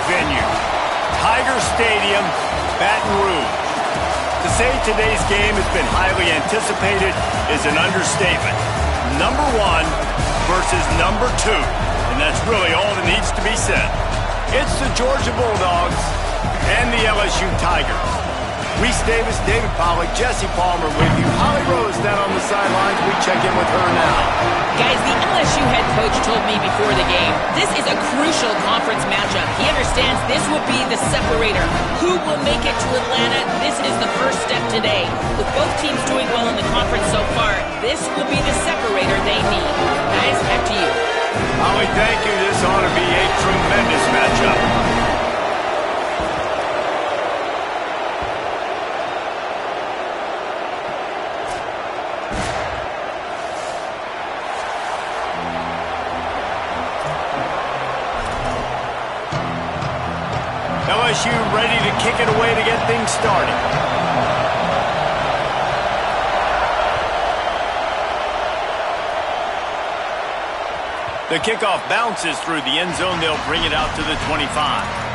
venue. Tiger Stadium, Baton Rouge. To say today's game has been highly anticipated is an understatement. Number 1 versus number 2, and that's really all that needs to be said. It's the Georgia Bulldogs and the LSU Tigers. Reese Davis, David Pollack, Jesse Palmer with you. Holly Rose down on the sidelines. We check in with her now. Guys, the LSU head coach told me before the game, this is a crucial conference matchup. He understands this will be the separator. Who will make it to Atlanta? This is the first step today. With both teams doing well in the conference so far, this will be the separator they need. Guys, back to you. Holly, thank you. This ought to be a tremendous matchup. LSU ready to kick it away to get things started. The kickoff bounces through the end zone. They'll bring it out to the 25.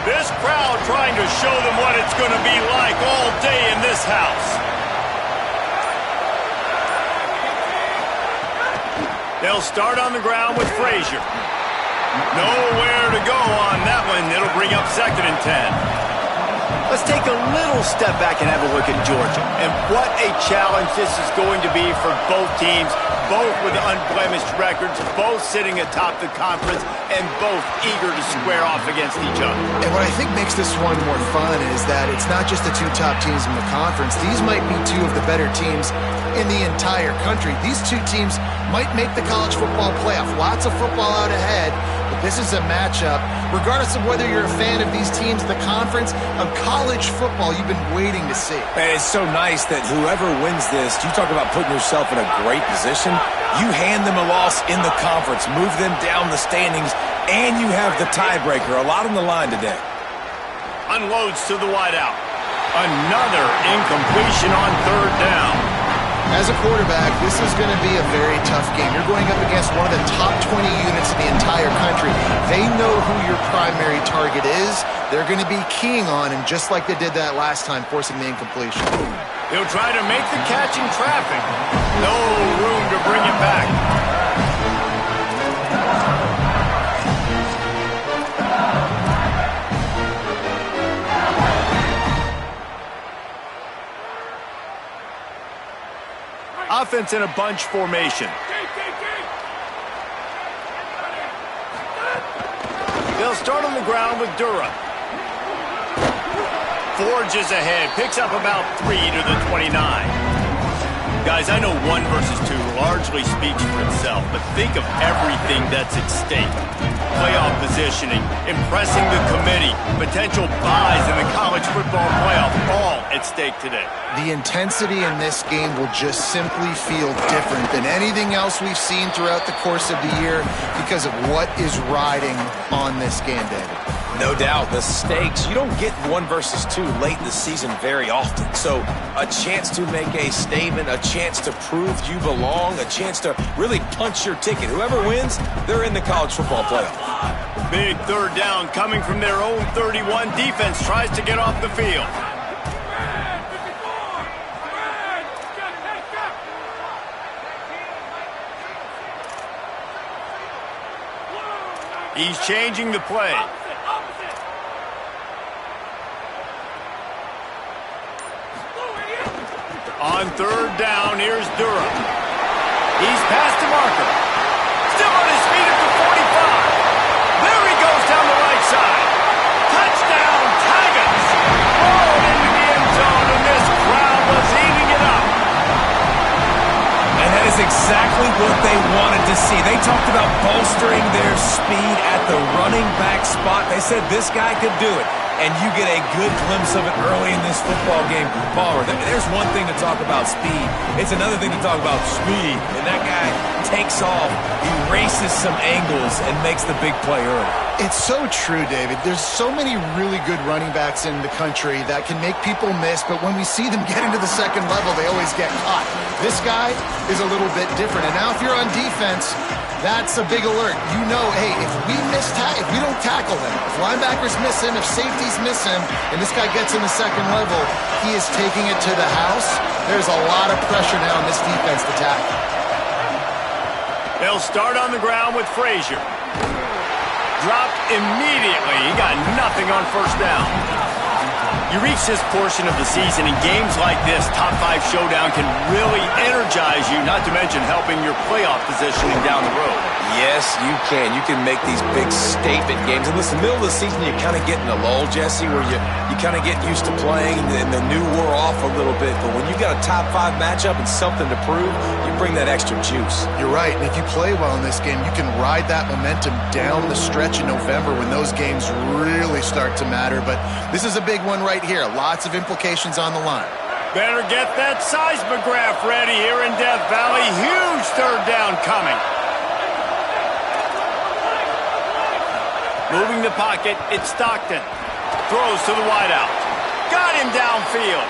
This crowd trying to show them what it's going to be like all day in this house. They'll start on the ground with Frazier. Nowhere to go on that one. It'll bring up 2nd and 10. Let's take a little step back and have a look at Georgia. And what a challenge this is going to be for both teams, both with unblemished records, both sitting atop the conference, and both eager to square off against each other. And what I think makes this one more fun is that it's not just the 2 top teams in the conference. These might be 2 of the better teams in the entire country. These 2 teams might make the college football playoff. Lots of football out ahead, but this is a matchup, regardless of whether you're a fan of these teams, the conference, of college football you've been waiting to see. And it's so nice that whoever wins this, you talk about putting yourself in a great position, you hand them a loss in the conference, move them down the standings, and you have the tiebreaker. A lot on the line today. Unloads to the wideout. Another incompletion on 3rd down. As a quarterback, this is going to be a very tough game. You're going up against one of the top 20 units in the entire country. They know who your primary target is. They're going to be keying on him, just like they did that last time, forcing the incompletion. He'll try to make the catch in traffic. No room to bring it back. Offense in a bunch formation. They'll start on the ground with Durham. Forges ahead, picks up about 3 to the 29. Guys, I know 1 versus 2 largely speaks for itself, but think of everything that's at stake. Playoff positioning, impressing the committee, potential buys in the college football playoff, all at stake today. The intensity in this game will just simply feel different than anything else we've seen throughout the course of the year because of what is riding on this game, David. No doubt, the stakes, you don't get 1 versus 2 late in the season very often. So a chance to make a statement, a chance to prove you belong, a chance to really punch your ticket. Whoever wins, they're in the college football playoff. Big 3rd down coming from their own 31. Defense tries to get off the field. He's changing the play. On 3rd down, here's Durham. He's past the marker. Still on his feet at the 45. There he goes down the right side. Touchdown, Tigers. Rolled into the end zone, and this crowd was eating it up. And that is exactly what they wanted to see. They talked about bolstering their speed at the running back spot. They said this guy could do it. and you get a good glimpse of it early in this football game. Palmer, there's one thing to talk about speed. It's another thing to talk about speed. And that guy takes off, erases some angles, and makes the big play early. It's so true, David. There's so many really good running backs in the country that can make people miss, but when we see them get into the second level, they always get caught. This guy is a little bit different. And now if you're on defense, that's a big alert. You know, hey, if we don't tackle him, if linebackers miss him, if safeties miss him, and this guy gets in the second level, he is taking it to the house. There's a lot of pressure now on this defense to tackle. They'll start on the ground with Frazier. Dropped immediately. He got nothing on first down. You reach this portion of the season, and games like this, top 5 showdown, can really energize you, not to mention helping your playoff positioning down the road. Yes, you can. You can make these big statement games. And listen, middle of the season, you kind of get in a lull, Jesse, where you kind of get used to playing, and the new wore off a little bit. But when you got a top 5 matchup and something to prove, you bring that extra juice. You're right, and if you play well in this game, you can ride that momentum down the stretch in November when those games really start to matter. But this is a big one right here. Lots of implications on the line. Better get that seismograph ready here in Death Valley. Huge third down coming. Moving the pocket, it's Stockton. Throws to the wideout. Got him downfield.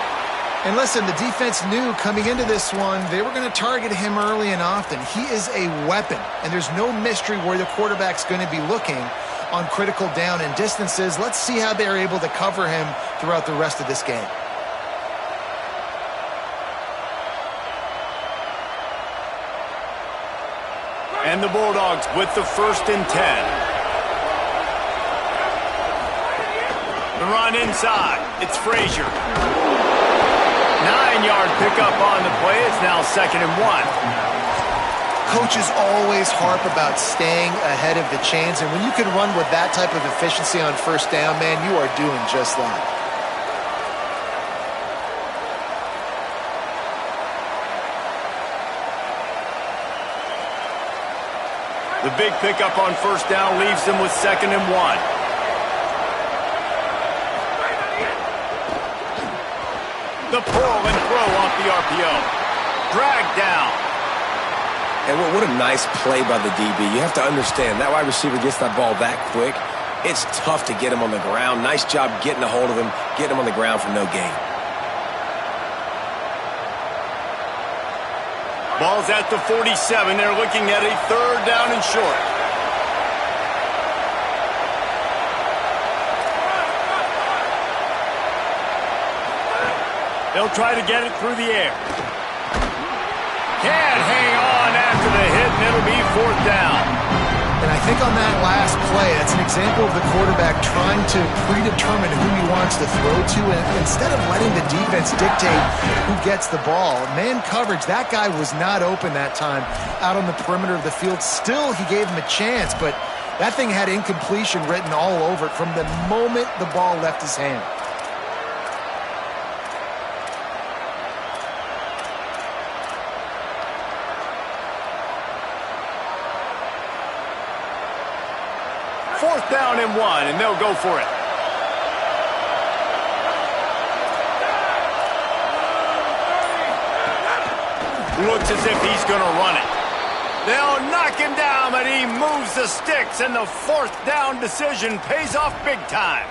And listen, the defense knew coming into this one, they were going to target him early and often. He is a weapon, and there's no mystery where the quarterback's going to be looking on critical down and distances. Let's see how they're able to cover him throughout the rest of this game. And the Bulldogs with the 1st and 10. The run inside. It's Frazier. 9-yard pickup on the play. It's now 2nd and 1. Coaches always harp about staying ahead of the chains, and when you can run with that type of efficiency on first down, man, you are doing just that. The big pickup on first down leaves them with 2nd and 1. The pull and throw off the RPO. Drag down. And what a nice play by the DB. You have to understand, that wide receiver gets that ball that quick. It's tough to get him on the ground. Nice job getting a hold of him, getting him on the ground for no gain. Ball's at the 47. They're looking at a 3rd down and short. They'll try to get it through the air. Can't hang on after the hit, and it'll be 4th down. And I think on that last play, that's an example of the quarterback trying to predetermine who he wants to throw to, and instead of letting the defense dictate who gets the ball. Man coverage, that guy was not open that time out on the perimeter of the field. Still, he gave him a chance, but that thing had incompletion written all over it from the moment the ball left his hand. Fourth down and 1, and they'll go for it. Looks as if he's going to run it. They'll knock him down, but he moves the sticks, and the 4th down decision pays off big time.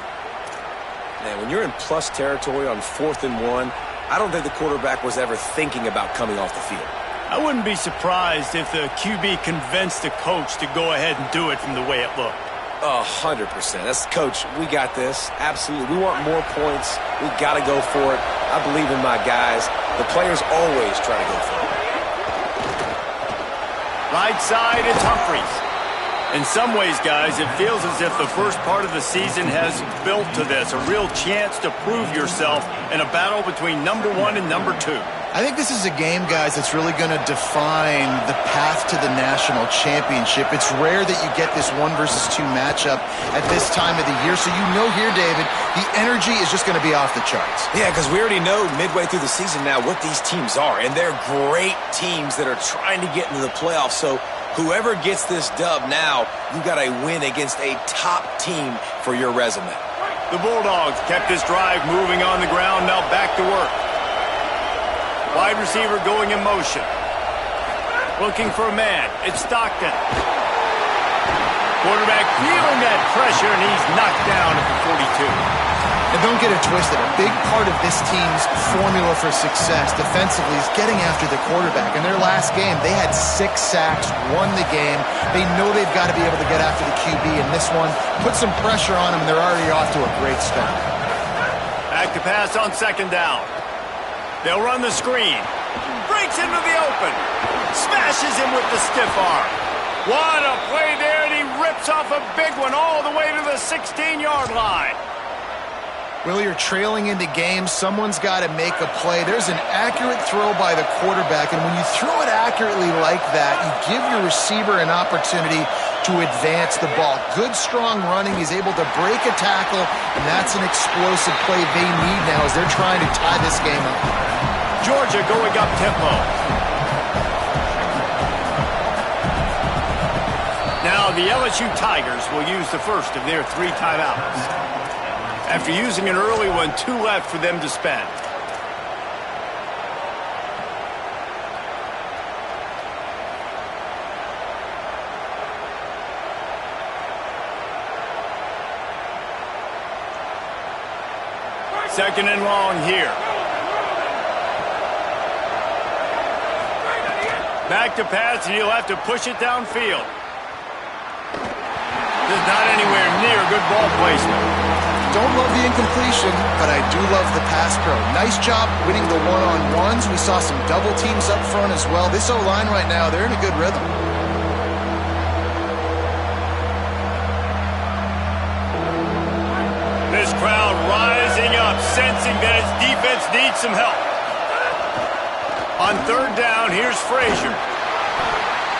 Man, when you're in plus territory on 4th and 1, I don't think the quarterback was ever thinking about coming off the field. I wouldn't be surprised if the QB convinced the coach to go ahead and do it from the way it looked. 100%. That's coach. We got this. Absolutely. We want more points. We got to go for it. I believe in my guys. The players always try to go for it. Right side, it's Humphries. In some ways, guys, it feels as if the first part of the season has built to this, a real chance to prove yourself in a battle between number 1 and number 2. I think this is a game, guys, that's really going to define the path to the national championship. It's rare that you get this 1 versus 2 matchup at this time of the year. So you know here, David, the energy is just going to be off the charts. Yeah, because we already know midway through the season now what these teams are. And they're great teams that are trying to get into the playoffs. So whoever gets this dub now, you got a win against a top team for your resume. The Bulldogs kept this drive moving on the ground, now back to work. Wide receiver going in motion. Looking for a man. It's Stockton. Quarterback feeling that pressure, and he's knocked down at the 42. And don't get it twisted. A big part of this team's formula for success defensively is getting after the quarterback. In their last game, they had 6 sacks, won the game. They know they've got to be able to get after the QB, and this one put some pressure on them, and they're already off to a great start. Back to pass on second down. They'll run the screen. Breaks into the open. Smashes him with the stiff arm. What a play there, and he rips off a big one all the way to the 16-yard line. Will, you're trailing into games. Someone's got to make a play. There's an accurate throw by the quarterback, and when you throw it accurately like that, you give your receiver an opportunity to advance the ball. Good, strong running. He's able to break a tackle, and that's an explosive play they need now as they're trying to tie this game up. Georgia going up tempo. Now the LSU Tigers will use the first of their 3 timeouts. After using an early one, 2 left for them to spend. Second and long here. Back to pass, and he'll have to push it downfield. This is not anywhere near good ball placement. Don't love the incompletion, but I do love the pass pro. Nice job winning the one-on-ones. We saw some double teams up front as well. This O-line right now, they're in a good rhythm. This crowd rising up, sensing that its defense needs some help. On third down, here's Frazier.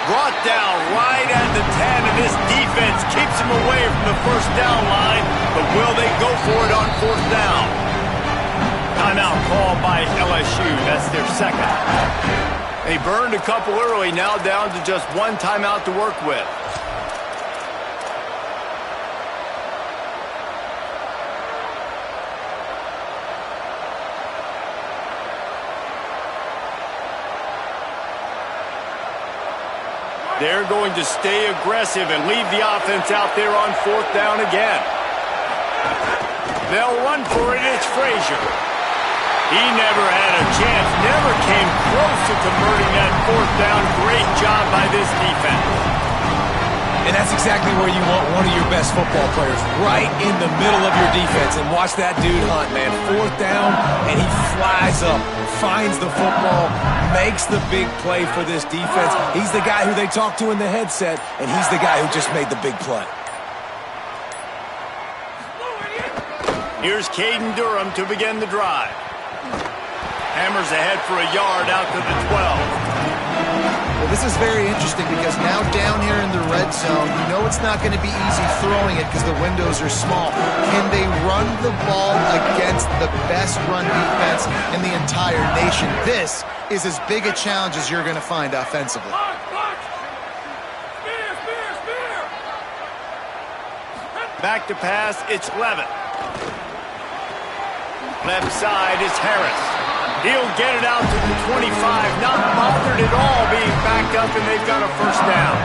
Brought down right at the 10, and this defense keeps him away from the first down line, but will they go for it on fourth down? Timeout called by LSU. That's their second. They burned a couple early, now down to just 1 timeout to work with. They're going to stay aggressive and leave the offense out there on fourth down again. They'll run for it. It's Frazier. He never had a chance, never came close to converting that fourth down. Great job by this defense. And that's exactly where you want one of your best football players, right in the middle of your defense. And watch that dude hunt, man. Fourth down, and he flies up, finds the football, makes the big play for this defense. He's the guy who they talk to in the headset, and he's the guy who just made the big play. Here's Caden Durham to begin the drive. Hammers ahead for a yard out to the 12. Well, this is very interesting because now down here in the red zone, you know it's not going to be easy throwing it because the windows are small. Can they run the ball against the best run defense in the entire nation? This is as big a challenge as you're going to find offensively. Back to pass, it's Levitt. Left side is Harris. He'll get it out to the 25, not bothered at all being backed up, and they've got a first down.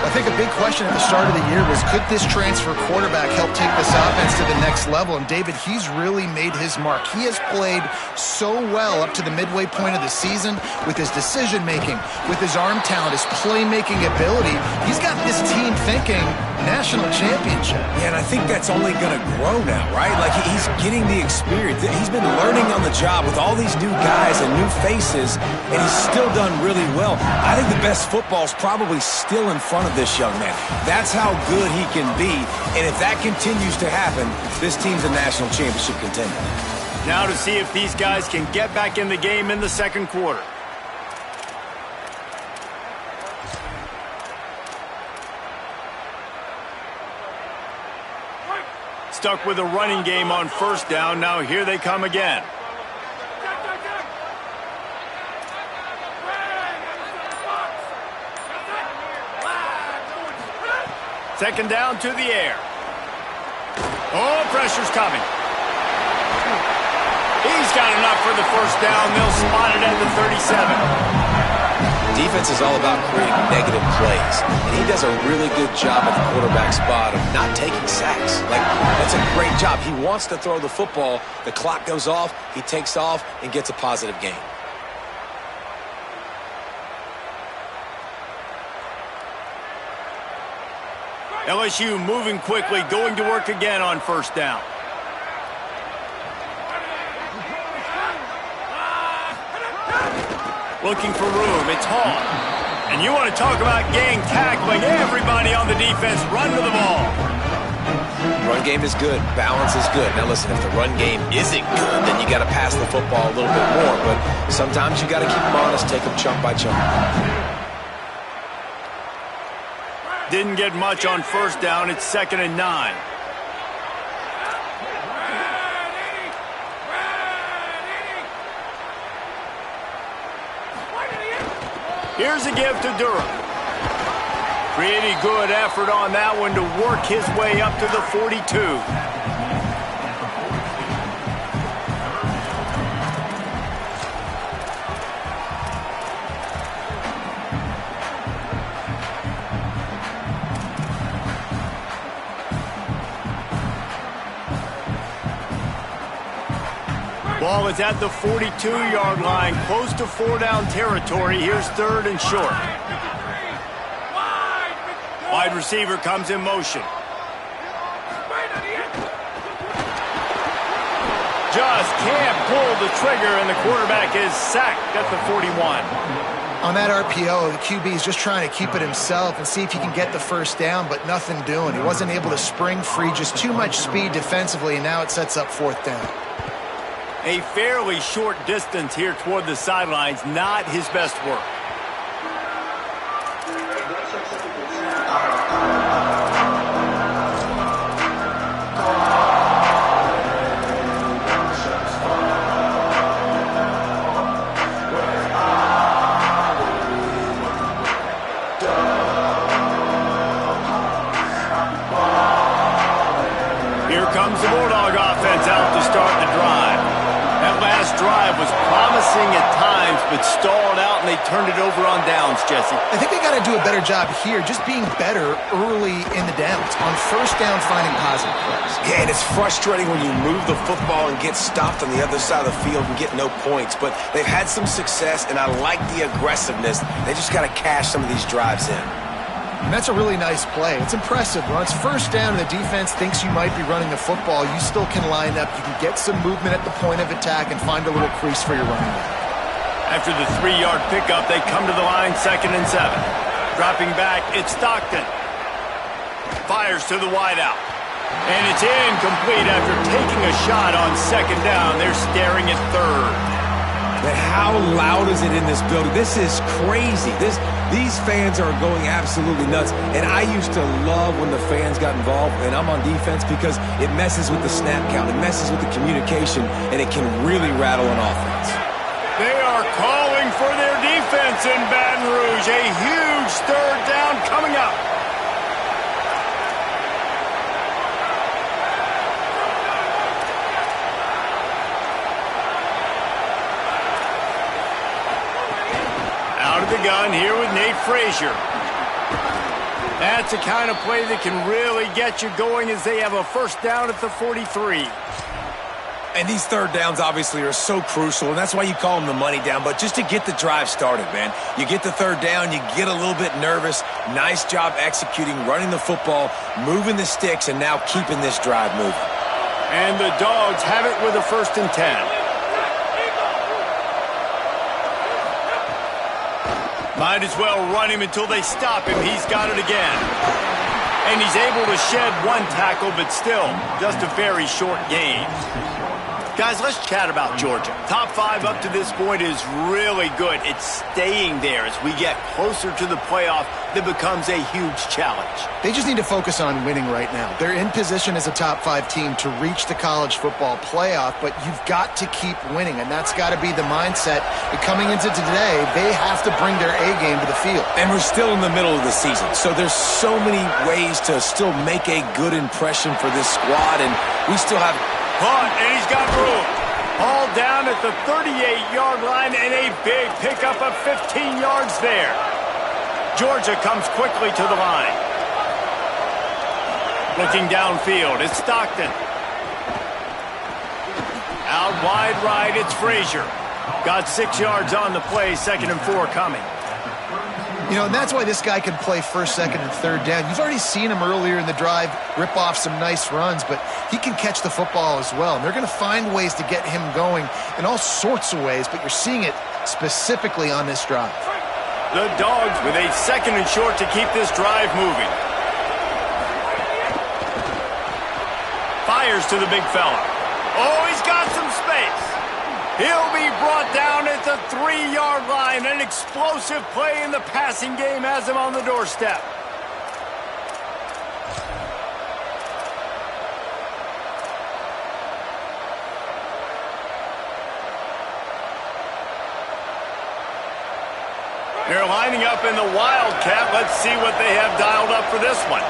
I think a big question at the start of the year was, could this transfer quarterback help take this offense to the next level? And David, he's really made his mark. He has played so well up to the midway point of the season with his decision-making, with his arm talent, his playmaking ability. He's got this team thinking national championship. Yeah, and I think that's only going to grow now, right? Like, he's getting the experience. He's been learning on the job with all these new guys and new faces, and he's still done really well. I think the best football is probably still in front of this young man. That's how good he can be, and if that continues to happen, this team's a national championship contender. Now to see if these guys can get back in the game in the second quarter. Stuck with a running game on first down. Now here they come again. Second down to the air. Oh, pressure's coming. He's got enough for the first down. They'll spot it at the 37. Defense is all about creating negative plays, and he does a really good job at the quarterback spot of not taking sacks. Like, that's a great job. He wants to throw the football. The clock goes off, he takes off, and gets a positive gain. LSU moving quickly, going to work again on first down. Looking for room, it's Hall. And you want to talk about gang tackling. Everybody on the defense run to the ball. Run game is good. Balance is good. Now listen, if the run game isn't good, then you got to pass the football a little bit more. But sometimes you got to keep them honest, take them chunk by chunk. Didn't get much on first down. It's 2nd and 9. Here's a give to Durham. Pretty good effort on that one to work his way up to the 42. Ball is at the 42-yard line, close to 4-down territory. Here's 3rd and short. Wide receiver comes in motion. Just can't pull the trigger, and the quarterback is sacked at the 41. On that RPO, the QB is just trying to keep it himself and see if he can get the first down, but nothing doing. He wasn't able to spring free, just too much speed defensively, and now it sets up 4th down. A fairly short distance here toward the sidelines, not his best work. Here comes the Bulldog offense out to start the drive. That last drive was promising at times, but stalled out, and they turned it over on downs, Jesse. I think they got to do a better job here, just being better early in the downs. On first down, finding positive plays. Yeah, and it's frustrating when you move the football and get stopped on the other side of the field and get no points. But they've had some success, and I like the aggressiveness. They just got to cash some of these drives in. And that's a really nice play. It's impressive. When it's first down and the defense thinks you might be running the football, you still can line up. You can get some movement at the point of attack and find a little crease for your running back. After the 3-yard pickup, they come to the line, 2nd and 7. Dropping back, it's Stockton. Fires to the wideout. And it's incomplete after taking a shot on 2nd down. They're staring at 3rd. But how loud is it in this building? This is crazy. These fans are going absolutely nuts. And I used to love when the fans got involved, and I'm on defense, because it messes with the snap count. It messes with the communication, and it can really rattle an offense. They are calling for their defense in Baton Rouge. A huge 3rd down coming up. Out of the gun here with Nate Frazier. That's the kind of play that can really get you going as they have a first down at the 43. And these 3rd downs obviously are so crucial, and that's why you call them the money down. But just to get the drive started, man, you get the 3rd down, you get a little bit nervous. Nice job executing, running the football, moving the sticks, and now keeping this drive moving. And the Dogs have it with a 1st and 10. Might as well run him until they stop him. He's got it again. And he's able to shed one tackle, but still just a very short gain. Guys, let's chat about Georgia. Top 5 up to this point is really good. It's staying there. As we get closer to the playoff, that becomes a huge challenge. They just need to focus on winning right now. They're in position as a top 5 team to reach the college football playoff, but you've got to keep winning, and that's got to be the mindset. And coming into today, they have to bring their A game to the field. And we're still in the middle of the season, so there's so many ways to still make a good impression for this squad, and we still have... Punt, and he's got room. All down at the 38-yard line, and a big pickup of 15 yards there. Georgia comes quickly to the line. Looking downfield, it's Stockton. Out wide right, it's Frazier. Got 6 yards on the play, 2nd and 4 coming. You know, and that's why this guy can play 1st, 2nd, and 3rd down. You've already seen him earlier in the drive rip off some nice runs, but he can catch the football as well. And they're going to find ways to get him going in all sorts of ways, but you're seeing it specifically on this drive. The Dogs with a 2nd and short to keep this drive moving. Fires to the big fella. Oh, he's got some space. He'll be brought down at the 3-yard line. An explosive play in the passing game has him on the doorstep. They're lining up in the Wildcat. Let's see what they have dialed up for this one.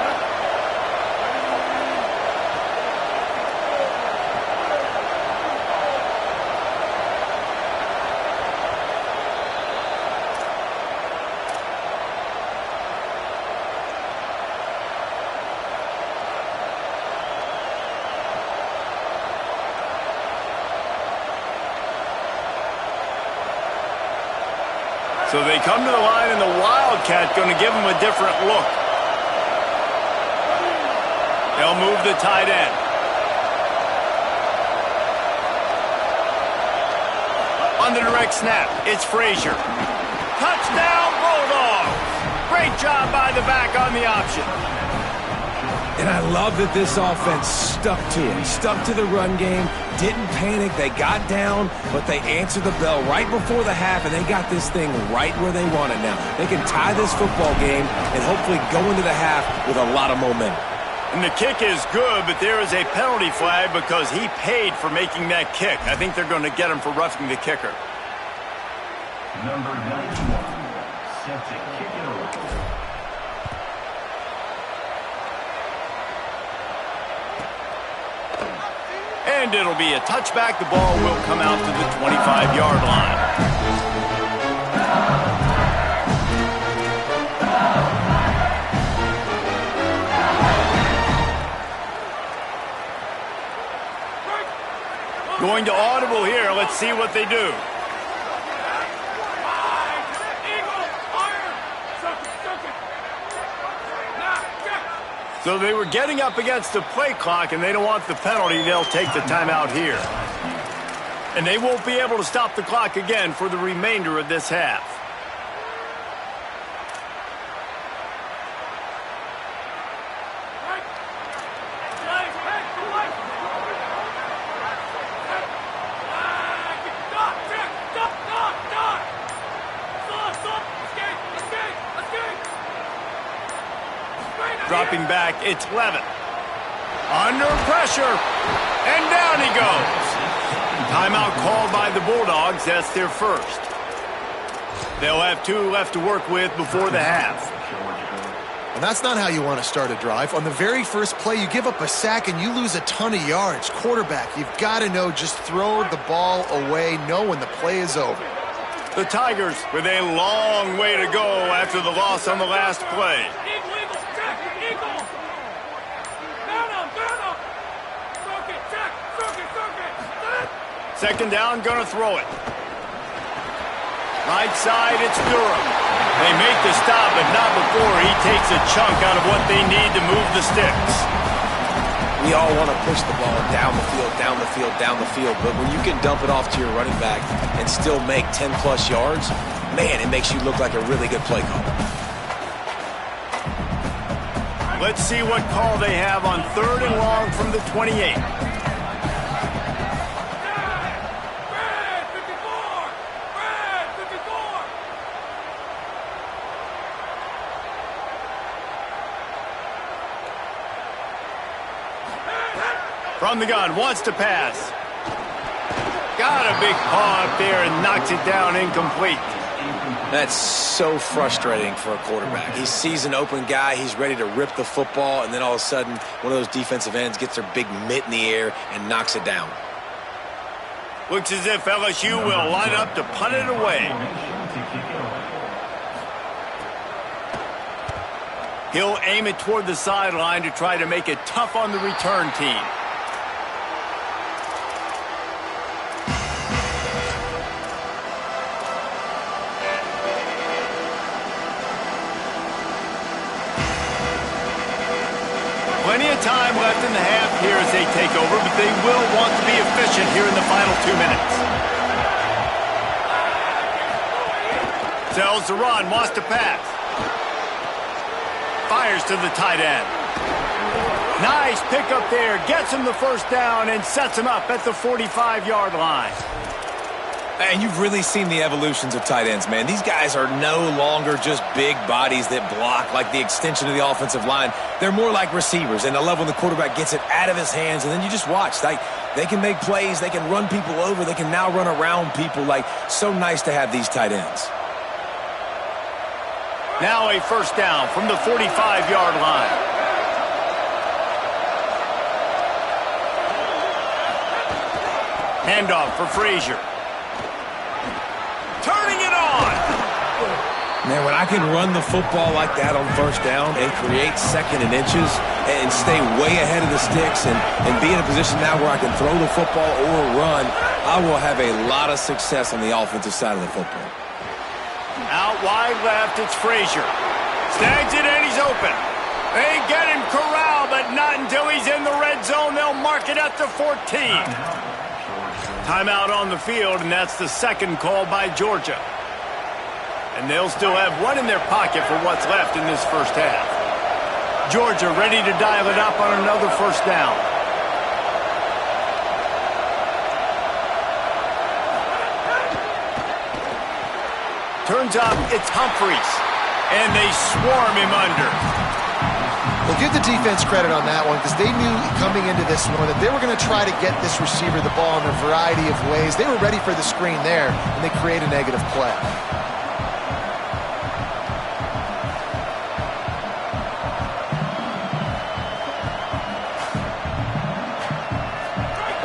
So they come to the line, and the Wildcat going to give them a different look. They'll move the tight end. On the direct snap, it's Frazier. Touchdown, Bulldogs! Great job by the back on the option. And I love that this offense stuck to it, stuck to the run game, didn't panic. They got down, but they answered the bell right before the half, and they got this thing right where they want it now. They can tie this football game and hopefully go into the half with a lot of momentum. And the kick is good, but there is a penalty flag because he paid for making that kick. I think they're going to get him for roughing the kicker. Number 91, set to kick it away. And it'll be a touchback. The ball will come out to the 25-yard line. Going to audible here. Let's see what they do. So they were getting up against the play clock, and they don't want the penalty. They'll take the timeout here. And they won't be able to stop the clock again for the remainder of this half. Dropping back, it's Levitt. Under pressure, and down he goes. Timeout called by the Bulldogs. That's their first. They'll have 2 left to work with before the half. And that's not how you want to start a drive. On the very first play, you give up a sack and you lose a ton of yards. Quarterback, you've got to know, just throw the ball away, know when the play is over. The Tigers with a long way to go after the loss on the last play. Second down, gonna throw it. Right side, it's Durham. They make the stop, but not before he takes a chunk out of what they need to move the sticks. We all want to push the ball down the field, down the field, down the field, but when you can dump it off to your running back and still make 10-plus yards, man, it makes you look like a really good play caller. Let's see what call they have on 3rd and long from the 28. From the gun, wants to pass. Got a big paw up there and knocks it down incomplete. That's so frustrating for a quarterback. He sees an open guy, he's ready to rip the football, and then all of a sudden, one of those defensive ends gets their big mitt in the air and knocks it down. Looks as if LSU will line up to punt it away. He'll aim it toward the sideline to try to make it tough on the return team. Plenty of time left in the half here as they take over, but they will want to be efficient here in the final 2 minutes. Sells the run, wants to pass. Fires to the tight end. Nice pick up there, gets him the first down and sets him up at the 45-yard line. And you've really seen the evolutions of tight ends, man. These guys are no longer just big bodies that block like the extension of the offensive line. They're more like receivers, and I love when the quarterback gets it out of his hands, and then you just watch. Like, they can make plays, they can run people over, they can now run around people. Like, so nice to have these tight ends. Now a first down from the 45-yard line. Handoff for Frazier. Turning it on. Man, when I can run the football like that on first down and create second and inches and stay way ahead of the sticks and be in a position now where I can throw the football or run, I will have a lot of success on the offensive side of the football. Out wide left, it's Frazier. Snags it and he's open. They get him corralled, but not until he's in the red zone. They'll mark it at the 14. Timeout on the field, and that's the second call by Georgia. And they'll still have one in their pocket for what's left in this first half. Georgia ready to dial it up on another first down. Turns up, it's Humphreys, and they swarm him under. Well, give the defense credit on that one because they knew coming into this one that they were going to try to get this receiver the ball in a variety of ways. They were ready for the screen there, and they create a negative play.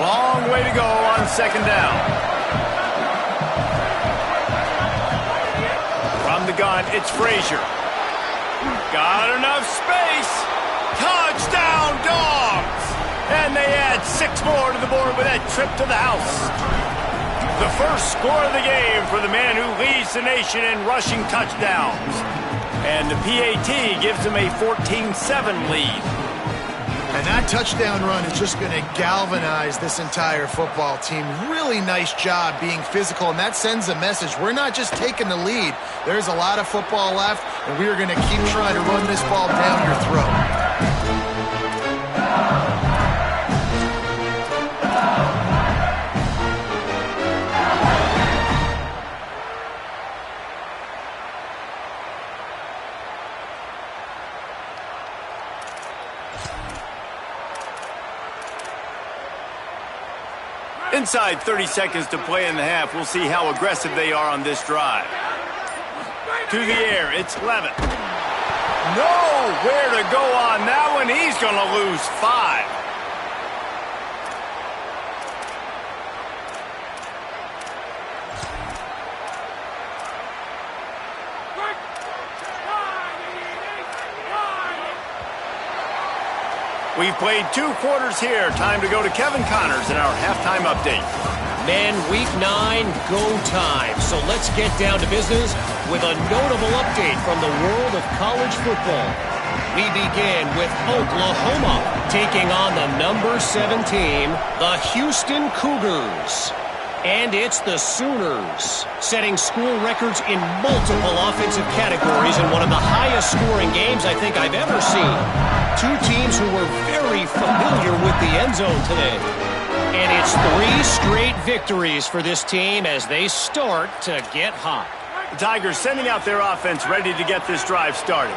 Long way to go on second down. From the gun, it's Frazier. Got enough space. Touchdown, Dogs! And they add 6 more to the board with that trip to the house. The first score of the game for the man who leads the nation in rushing touchdowns. And the PAT gives them a 14-7 lead. And that touchdown run is just going to galvanize this entire football team. Really nice job being physical, and that sends a message. We're not just taking the lead. There's a lot of football left, and we are going to keep trying to run this ball down your throat. Inside 30 seconds to play in the half. We'll see how aggressive they are on this drive. To the air, it's Levitt. Nowhere to go on that one. He's going to lose 5. We've played 2 quarters here. Time to go to Kevin Connors in our halftime update. Men, week 9, go time. So let's get down to business with a notable update from the world of college football. We begin with Oklahoma taking on the number 7 team, the Houston Cougars. And it's the Sooners, setting school records in multiple offensive categories in one of the highest scoring games I think I've ever seen. 2 teams who were very familiar with the end zone today. And it's 3 straight victories for this team as they start to get hot. The Tigers sending out their offense ready to get this drive started.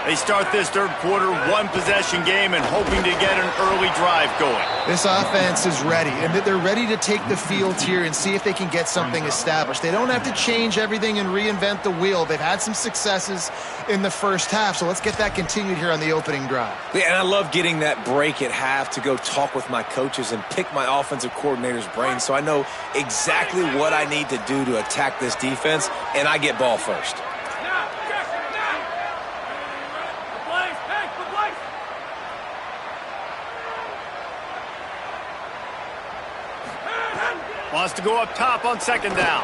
They start this third quarter one-possession game and hoping to get an early drive going. This offense is ready, and they're ready to take the field here and see if they can get something established. They don't have to change everything and reinvent the wheel. They've had some successes in the first half, so let's get that continued here on the opening drive. Yeah, and I love getting that break at half to go talk with my coaches and pick my offensive coordinator's brain so I know exactly what I need to do to attack this defense, and I get ball first. Wants to go up top on second down.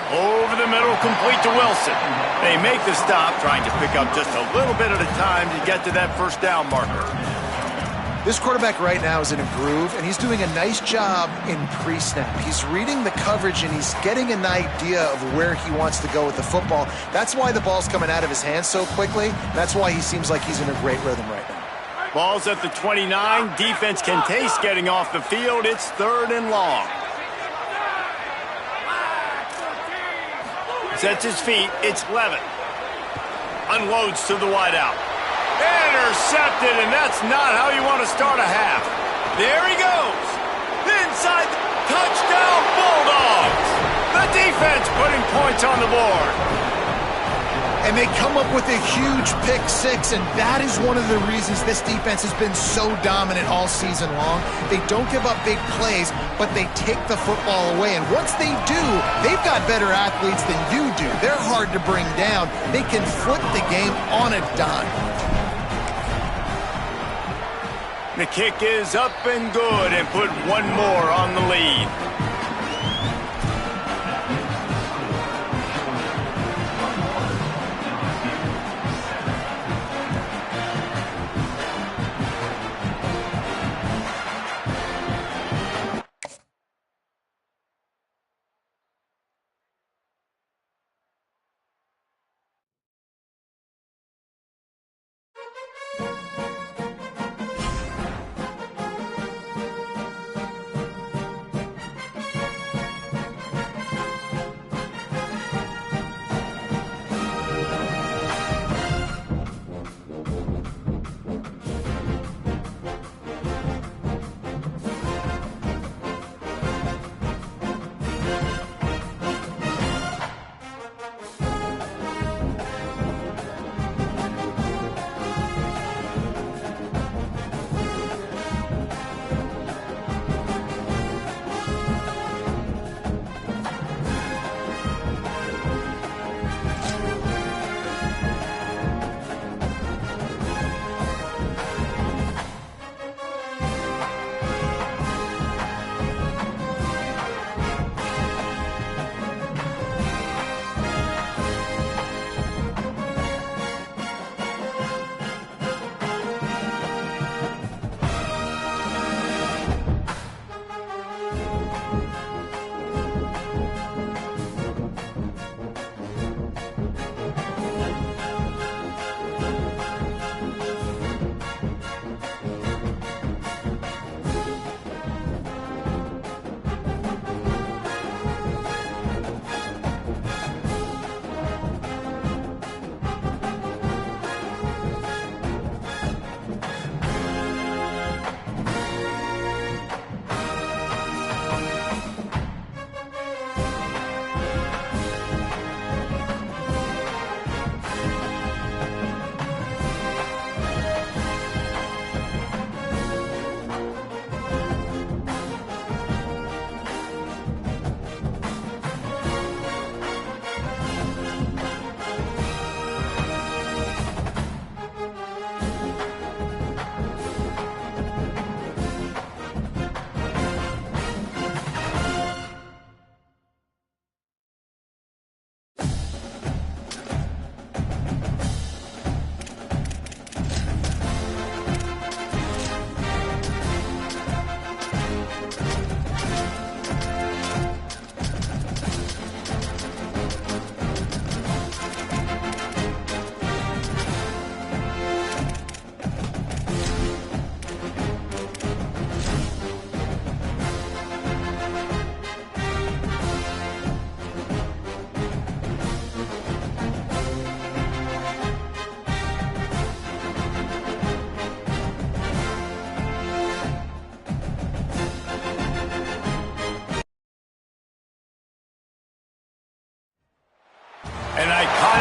Over the middle, complete to Wilson. They make the stop, trying to pick up just a little bit at a time to get to that first down marker. This quarterback right now is in a groove, and he's doing a nice job in pre-snap. He's reading the coverage, and he's getting an idea of where he wants to go with the football. That's why the ball's coming out of his hands so quickly. That's why he seems like he's in a great rhythm right now. Ball's at the 29. Defense can taste getting off the field. It's 3rd and long. Sets his feet. It's Levin. Unloads to the wideout. Intercepted, and that's not how you want to start a half. There he goes. Inside the touchdown Bulldogs. The defense putting points on the board. And they come up with a huge pick six, and that is one of the reasons this defense has been so dominant all season long. They don't give up big plays, but they take the football away. And once they do, they've got better athletes than you do. They're hard to bring down. They can flip the game on a dime. The kick is up and good and put one more on the lead.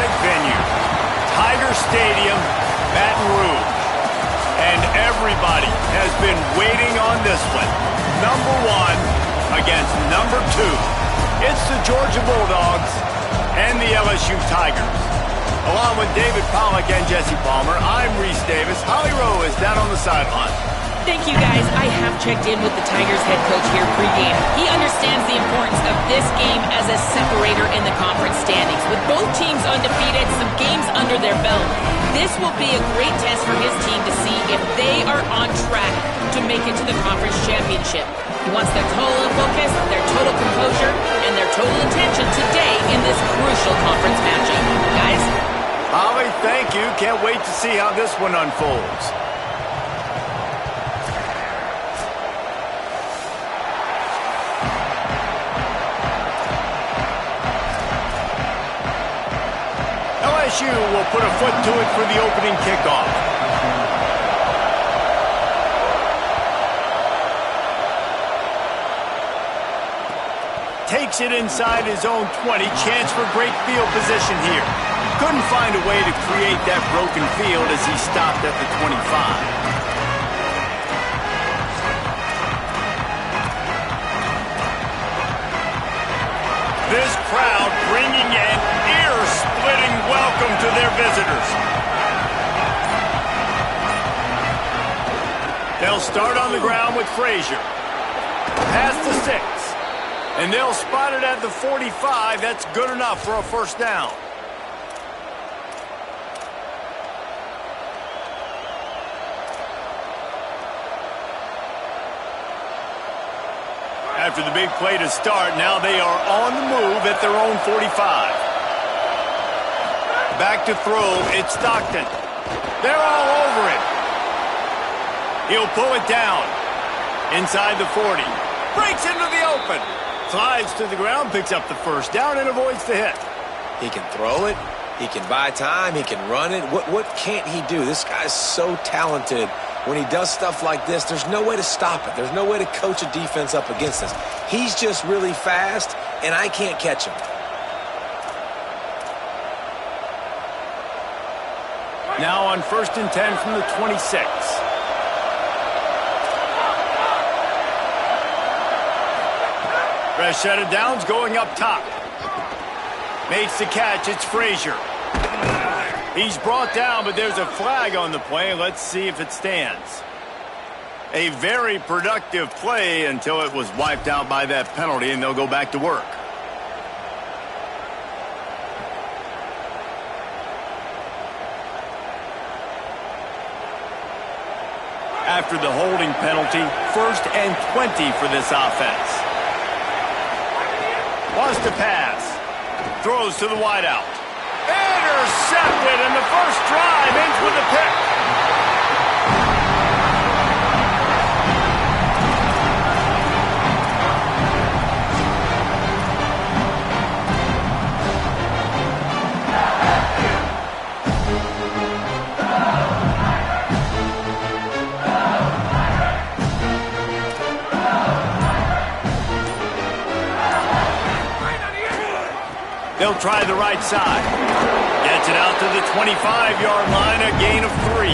right venue. Tiger Stadium, Baton Rouge. And everybody has been waiting on this one. Number 1 against number 2. It's the Georgia Bulldogs and the LSU Tigers. Along with David Pollack and Jesse Palmer, I'm Reese Davis. Holly Rowe is down on the sideline. Thank you, guys. I have checked in with the Tigers head coach here pregame. He understands the importance of this game as a separator in the conference standings. With both teams undefeated, some games under their belt, this will be a great test for his team to see if they are on track to make it to the conference championship. He wants their total focus, their total composure, and their total attention today in this crucial conference matchup. Guys? Holly, thank you. Can't wait to see how this one unfolds. LSU will put a foot to it for the opening kickoff. Takes it inside his own 20. Chance for great field position here. Couldn't find a way to create that broken field as he stopped at the 25. This crowd bringing an ear-splitting welcome to their visitors. They'll start on the ground with Frazier. Past the 6. And they'll spot it at the 45. That's good enough for a first down. After the big play to start, now they are on the move at their own 45. Back to throw, it's Stockton. They're all over it. He'll pull it down. Inside the 40. Breaks into the open. Slides to the ground, picks up the first down, and avoids the hit. He can throw it. He can buy time. He can run it. What can't he do? This guy's so talented. When he does stuff like this, there's no way to stop it. There's no way to coach a defense up against this. He's just really fast, and I can't catch him. Now on 1st and 10 from the 26. Fresh set of downs going up top. Makes the catch. It's Frazier. He's brought down, but there's a flag on the play. Let's see if it stands. A very productive play until it was wiped out by that penalty, and they'll go back to work. After the holding penalty, 1st and 20 for this offense. Wants to pass. Throws to the wideout. Intercepted, and the first drive ends with a pick. They'll try the right side. Gets it out to the 25-yard line, a gain of 3.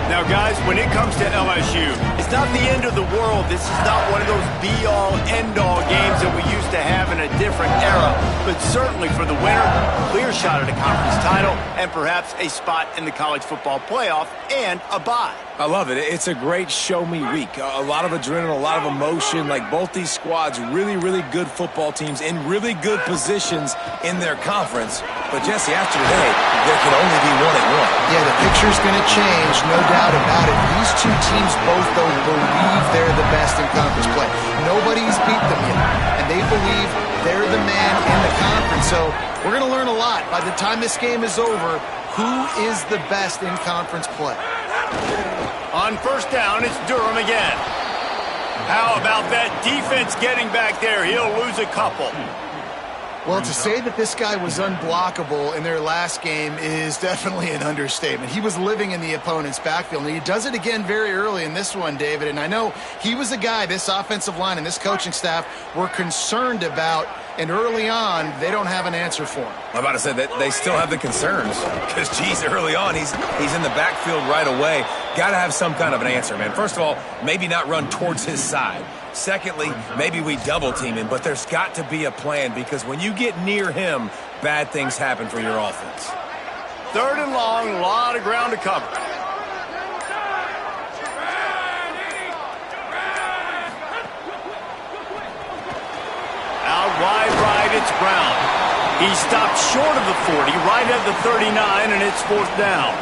Now, guys, when it comes to LSU, it's not the end of the world. This is not one of those be-all, end-all games that we used to have in a different era. But certainly for the winner, clear shot at a conference title and perhaps a spot in the college football playoff and a bye. I love it. It's a great show-me week. A lot of adrenaline, a lot of emotion. Like both these squads, really, really good football teams in really good positions in their conference. But, Jesse, after today, there can only be 1-1. Yeah, the picture's going to change, no doubt about it. These two teams both, though, believe they're the best in conference play. Nobody's beat them yet, and they believe they're the man in the conference. So we're going to learn a lot. By the time this game is over, who is the best in conference play? On first down, it's Durham again. How about that defense getting back there? He'll lose a couple. Well, to say that this guy was unblockable in their last game is definitely an understatement. He was living in the opponent's backfield, and he does it again very early in this one, David. And I know he was a guy, this offensive line and this coaching staff were concerned about And early on, they don't have an answer for him. I'm about to say that they still have the concerns because, geez, early on, he's in the backfield right away. Got to have some kind of an answer, man. First of all, maybe not run towards his side. Secondly, maybe we double team him, but there's got to be a plan because when you get near him, bad things happen for your offense. 3rd and long, a lot of ground to cover. Out wide right, it's Brown. He stopped short of the 40, right at the 39, and it's 4th down.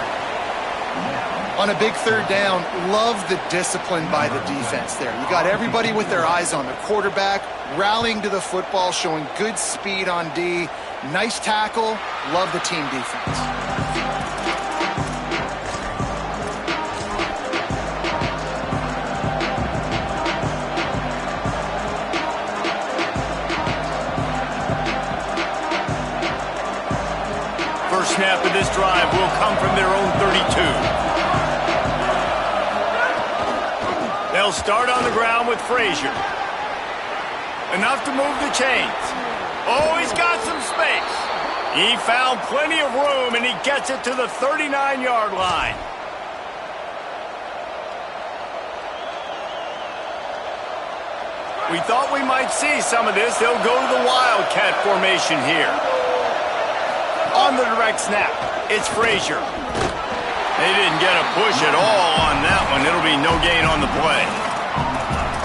On a big 3rd down, love the discipline by the defense there. You got everybody with their eyes on the quarterback, rallying to the football, showing good speed on D. Nice tackle. Love the team defense. First snap of this drive will come from their own 32. They'll start on the ground with Frazier. Enough to move the chains. Oh, he's got some space. He found plenty of room, and he gets it to the 39-yard line. We thought we might see some of this. They'll go to the Wildcat formation here. On the direct snap, it's Frazier. They didn't get a push at all on that one. It'll be no gain on the play.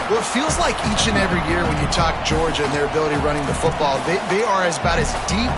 Well, it feels like each and every year when you talk Georgia and their ability running the football, they are about as deep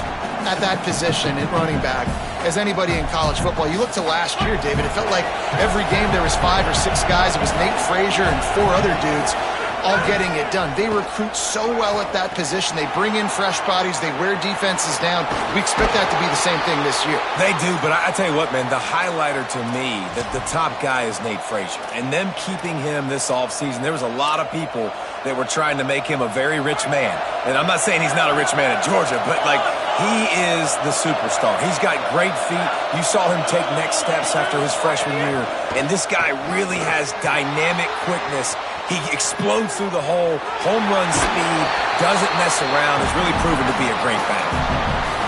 at that position in running back as anybody in college football. You look to last year, David, it felt like every game there was 5 or 6 guys. It was Nate Frazier and 4 other dudes all getting it done. They recruit so well at that position. They bring in fresh bodies. They wear defenses down. We expect that to be the same thing this year. They do, but I tell you what, man, the highlighter to me, the top guy is Nate Frazier. And them keeping him this offseason, there was a lot of people that were trying to make him a very rich man. And I'm not saying he's not a rich man at Georgia, but, like, he is the superstar. He's got great feet. You saw him take next steps after his freshman year. And this guy really has dynamic quickness. He explodes through the hole, home run speed, doesn't mess around, has really proven to be a great back.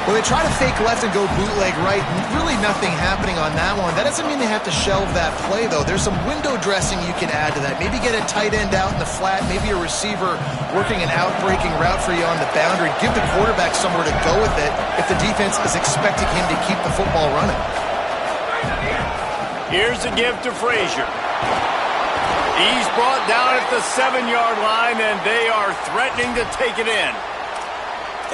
Well, they try to fake left and go bootleg right. Really nothing happening on that one. That doesn't mean they have to shelve that play, though. There's some window dressing you can add to that. Maybe get a tight end out in the flat, maybe a receiver working an out-breaking route for you on the boundary. Give the quarterback somewhere to go with it if the defense is expecting him to keep the football running. Here's a give to Frazier. He's brought down at the 7-yard line, and they are threatening to take it in.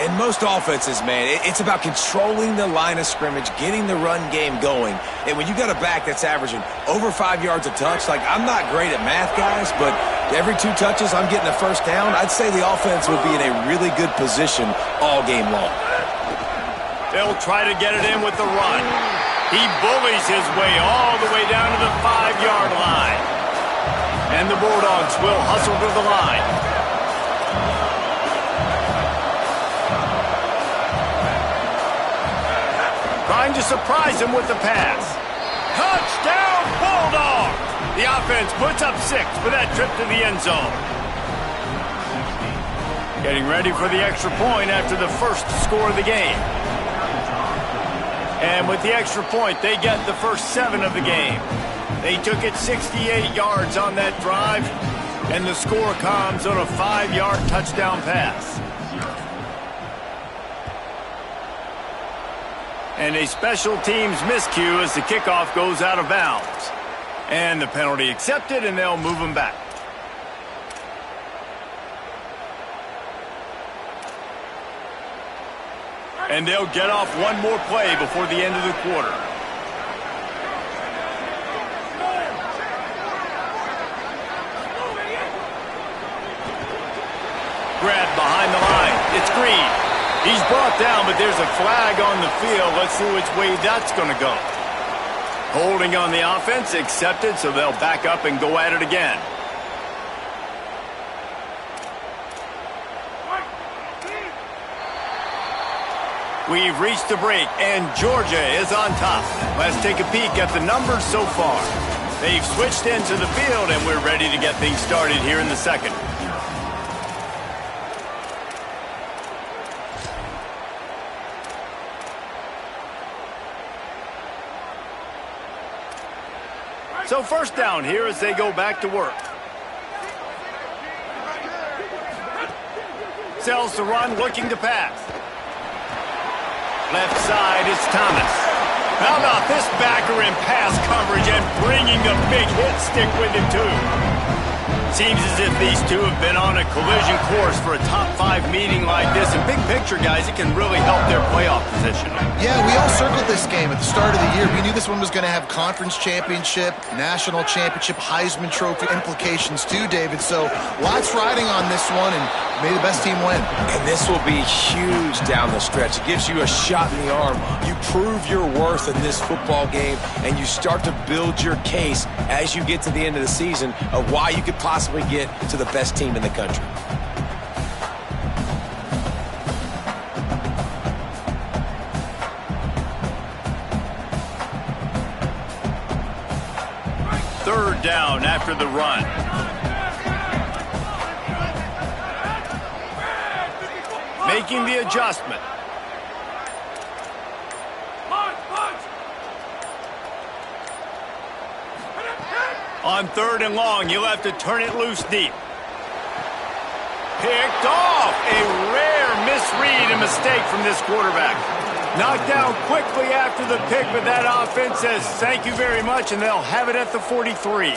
In most offenses, man, it's about controlling the line of scrimmage, getting the run game going. And when you got a back that's averaging over 5 yards a touch, like, I'm not great at math, guys, but every 2 touches I'm getting a first down, I'd say the offense would be in a really good position all game long. They'll try to get it in with the run. He bullies his way all the way down to the 5-yard line. And the Bulldogs will hustle to the line. Trying to surprise him with the pass. Touchdown, Bulldogs! The offense puts up 6 for that trip to the end zone. Getting ready for the extra point after the first score of the game. And with the extra point, they get the first 7 of the game. They took it 68 yards on that drive, and the score comes on a 5-yard touchdown pass. And a special teams miscue as the kickoff goes out of bounds. And the penalty accepted, and they'll move them back. And they'll get off one more play before the end of the quarter. Grab behind the line. It's Green. He's brought down, but there's a flag on the field. Let's see which way that's going to go. Holding on the offense, accepted, so they'll back up and go at it again. We've reached the break, and Georgia is on top. Let's take a peek at the numbers so far. They've switched into the field, and we're ready to get things started here in the second. So first down here as they go back to work. Sells the run, looking to pass. Left side is Thomas. How about this backer in pass coverage and bringing the big hit stick with him too? Seems as if these two have been on a collision course for a top 5 meeting like this. And big picture, guys, it can really help their playoff position. Yeah, we all circled this game at the start of the year. We knew this one was going to have conference championship, national championship, Heisman Trophy implications too, David. So lots riding on this one, and may the best team win. And this will be huge down the stretch. It gives you a shot in the arm. You prove your worth in this football game, and you start to build your case as you get to the end of the season of why you could possibly get to the best team in the country. Third down after the run. Making the adjustment. On third and long, you'll have to turn it loose deep. Picked off. A rare misread and mistake from this quarterback. Knocked down quickly after the pick, but that offense says thank you very much, and they'll have it at the 43.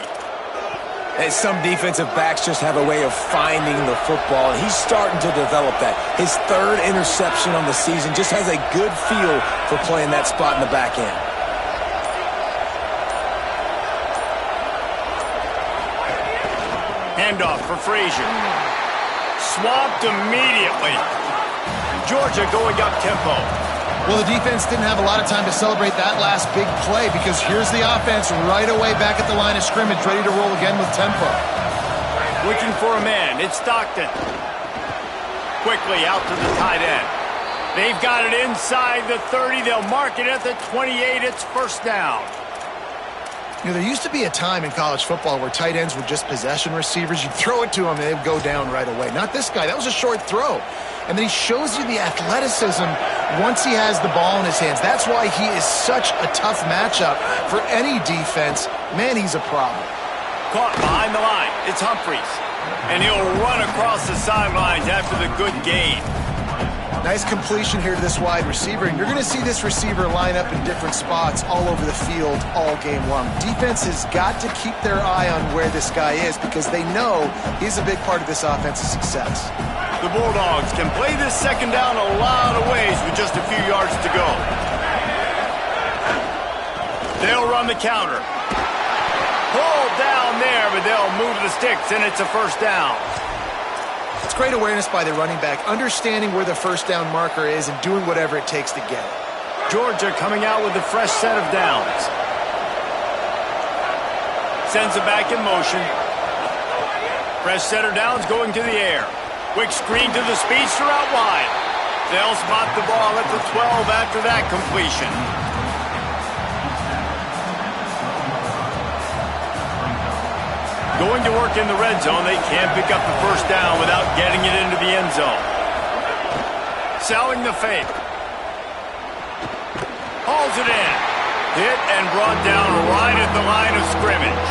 And some defensive backs just have a way of finding the football, and he's starting to develop that. His third interception on the season just has a good feel for playing that spot in the back end. Handoff for Frazier. Swamped immediately. Georgia going up tempo. Well, the defense didn't have a lot of time to celebrate that last big play because here's the offense right away back at the line of scrimmage, ready to roll again with tempo. Looking for a man. It's Stockton. Quickly out to the tight end. They've got it inside the 30. They'll mark it at the 28. It's first down. You know, there used to be a time in college football where tight ends were just possession receivers. You'd throw it to them and they'd go down right away. Not this guy. That was a short throw. And then he shows you the athleticism once he has the ball in his hands. That's why he is such a tough matchup for any defense. Man, he's a problem. Caught behind the line. It's Humphries. And he'll run across the sidelines after the good gain. Nice completion here to this wide receiver. And you're going to see this receiver line up in different spots all over the field all game long. Defense has got to keep their eye on where this guy is because they know he's a big part of this offense's success. The Bulldogs can play this second down a lot of ways with just a few yards to go. They'll run the counter. Pulled down there, but they'll move the sticks, and it's a first down. It's great awareness by the running back, understanding where the first down marker is and doing whatever it takes to get it. Georgia coming out with a fresh set of downs. Sends it back in motion. Fresh set of downs going to the air. Quick screen to the speedster out wide. They'll spot the ball at the 12 after that completion. Going to work in the red zone. They can't pick up the first down without getting it into the end zone. Selling the fake. Hauls it in. Hit and brought down right at the line of scrimmage.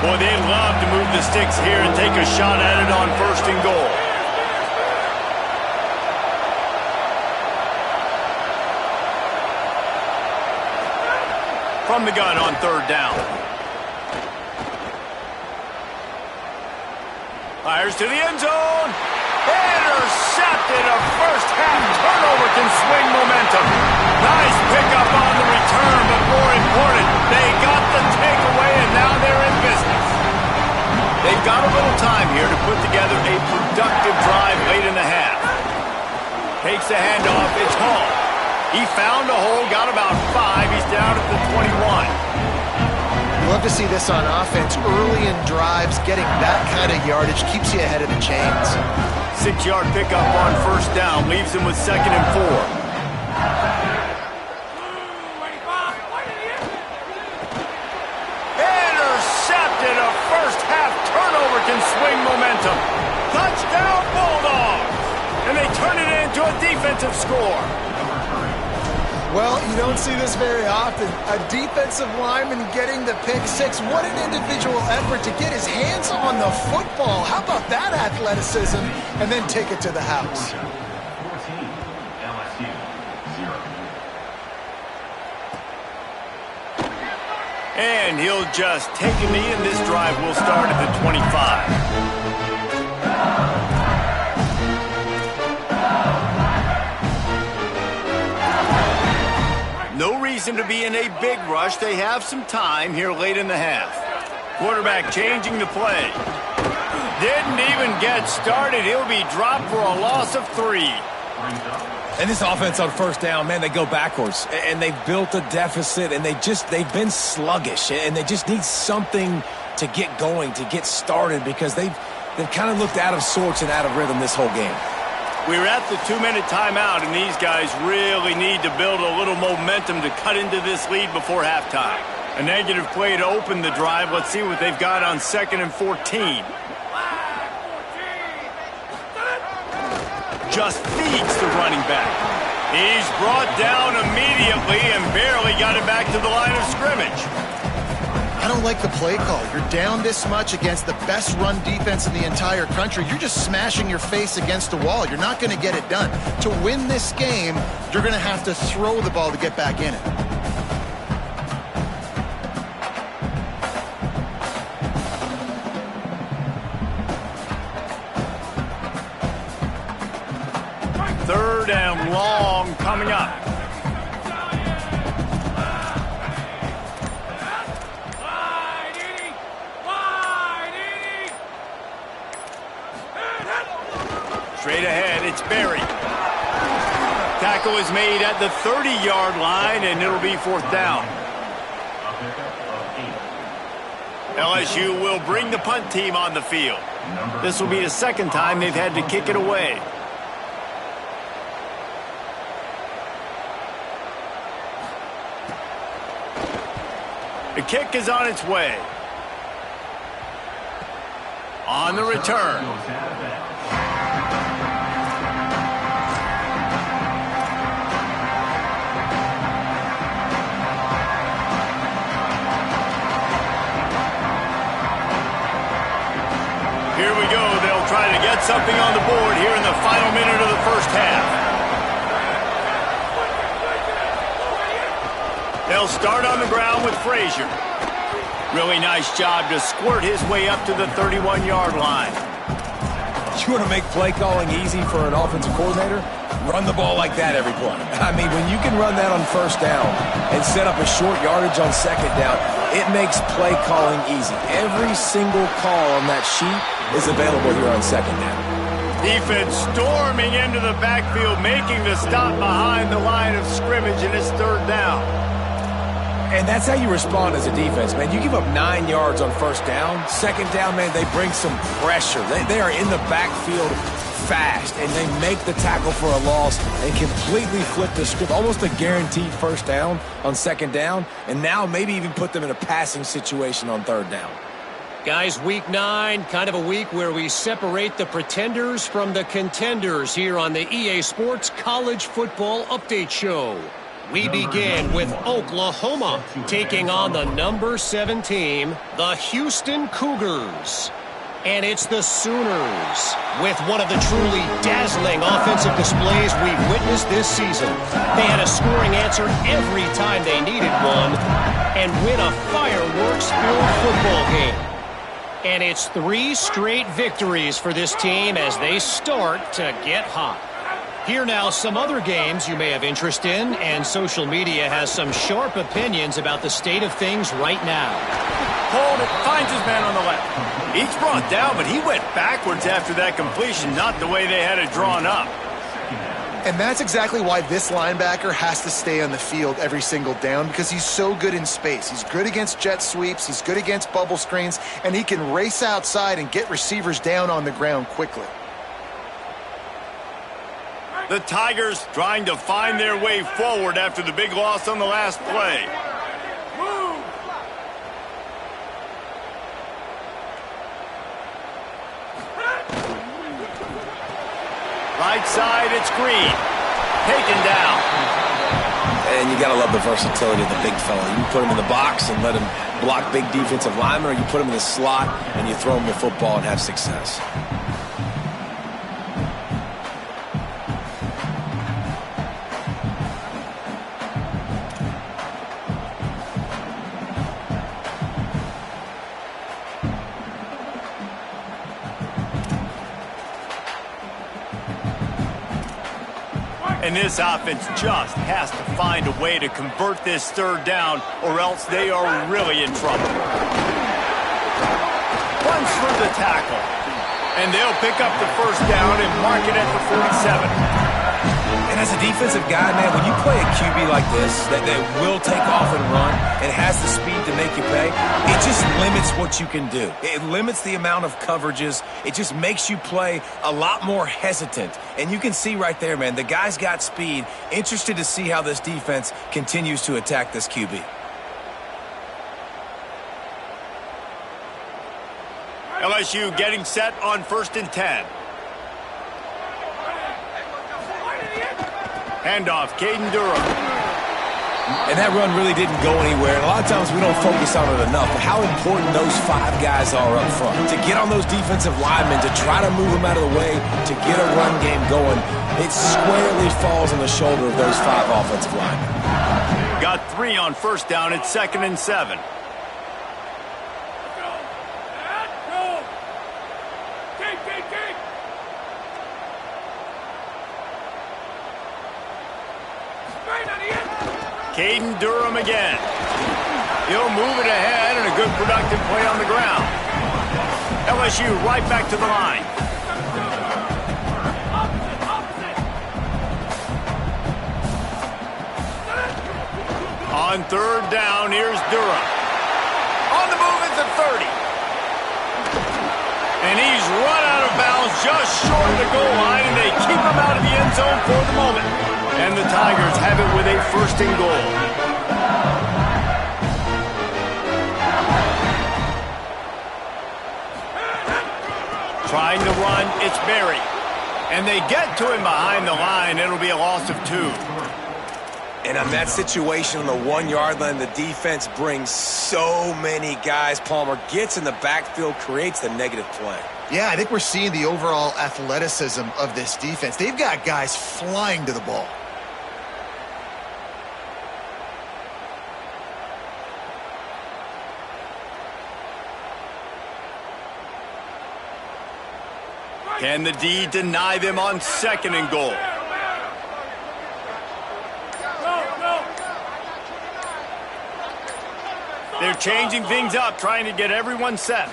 Boy, they love to move the sticks here and take a shot at it on first and goal. From the gun on third down. Fires to the end zone. Intercepted. A first half turnover can swing momentum. Nice pickup on the return, but more important, they got the takeaway and now they're in business. They've got a little time here to put together a productive drive late in the half. Takes the handoff. It's Hall. He found a hole, got about 5. He's down at the 21. You love to see this on offense. Early in drives, getting that kind of yardage keeps you ahead of the chains. 6-yard pickup on first down. Leaves him with 2nd and 4. Intercepted. A first half turnover can swing momentum. Touchdown Bulldogs. And they turn it into a defensive score. Well, you don't see this very often. A defensive lineman getting the pick six. What an individual effort to get his hands on the football. How about that athleticism? And then take it to the house. 14, LSU, 0. And he'll just take a knee, and this drive will start at the 25. No reason to be in a big rush. They have some time here late in the half. Quarterback changing the play. Didn't even get started. He'll be dropped for a loss of 3. And this offense on first down, man, they go backwards. And they've built a deficit, and they've been sluggish. And they just need something to get going, to get started, because they've kind of looked out of sorts and out of rhythm this whole game. We're at the 2-minute timeout, and these guys really need to build a little momentum to cut into this lead before halftime. A negative play to open the drive. Let's see what they've got on 2nd and 14. Just feeds the running back. He's brought down immediately and barely got it back to the line of scrimmage. I don't like the play call. You're down this much against the best run defense in the entire country. You're just smashing your face against the wall. You're not going to get it done. To win this game, you're going to have to throw the ball to get back in it. Third and long coming up. Straight ahead, it's Berry. Tackle is made at the 30-yard line, and it'll be 4th down. LSU will bring the punt team on the field. This will be the 2nd time they've had to kick it away. The kick is on its way. On the return. Here we go. They'll try to get something on the board here in the final minute of the first half. They'll start on the ground with Frazier. Really nice job to squirt his way up to the 31-yard line. You want to make play calling easy for an offensive coordinator? Run the ball like that every play. I mean, when you can run that on first down and set up a short yardage on 2nd down, it makes play calling easy. Every single call on that sheet is available here on 2nd down. Defense storming into the backfield, making the stop behind the line of scrimmage, and it's 3rd down. And that's how you respond as a defense, man. You give up 9 yards on first down. 2nd down, man, they bring some pressure. They are in the backfield fast, and they make the tackle for a loss and completely flip the script. Almost a guaranteed first down on 2nd down, and now maybe even put them in a passing situation on 3rd down. Guys, week 9, kind of a week where we separate the pretenders from the contenders here on the EA Sports College Football Update Show. We begin with Oklahoma taking on the number 7 team, the Houston Cougars. And it's the Sooners with one of the truly dazzling offensive displays we've witnessed this season. They had a scoring answer every time they needed one and win a fireworks-filled football game. And it's 3 straight victories for this team as they start to get hot. Here now, some other games you may have interest in, and social media has some sharp opinions about the state of things right now. Hold it, finds his man on the left. He's brought down, but he went backwards after that completion, not the way they had it drawn up. And that's exactly why this linebacker has to stay on the field every single down, because he's so good in space. He's good against jet sweeps, he's good against bubble screens, and he can race outside and get receivers down on the ground quickly. The Tigers trying to find their way forward after the big loss on the last play. Right side, it's Green. Taken down. And you got to love the versatility of the big fella. You can put him in the box and let him block big defensive linemen, or you put him in the slot and you throw him the football and have success. And this offense just has to find a way to convert this third down, or else they are really in trouble. Runs for the tackle. And they'll pick up the first down and mark it at the 47. And as a defensive guy, man, when you play a QB like this that will take off and run and has the speed to make you pay, it just limits what you can do. It limits the amount of coverages. It just makes you play a lot more hesitant. And you can see right there, man, the guy's got speed. Interested to see how this defense continues to attack this QB. LSU getting set on 1st and 10. Handoff, Caden Durham. And that run really didn't go anywhere. And a lot of times we don't focus on it enough. But how important those 5 guys are up front. To get on those defensive linemen, to try to move them out of the way, to get a run game going, it squarely falls on the shoulder of those 5 offensive linemen. Got 3 on 1st down at 2nd and 7. Caden Durham again. He'll move it ahead, and a good productive play on the ground. LSU right back to the line. On 3rd down, here's Durham. On the move at the 30. And he's run out of bounds just short of the goal line, and they keep him out of the end zone for the moment. And the Tigers have it with a 1st and goal. Trying to run, it's Berry. And they get to him behind the line. It'll be a loss of 2. And on that situation on the 1-yard line, the defense brings so many guys. Palmer gets in the backfield, creates the negative play. Yeah, I think we're seeing the overall athleticism of this defense. They've got guys flying to the ball. Can the D deny them on 2nd and goal? They're changing things up, trying to get everyone set.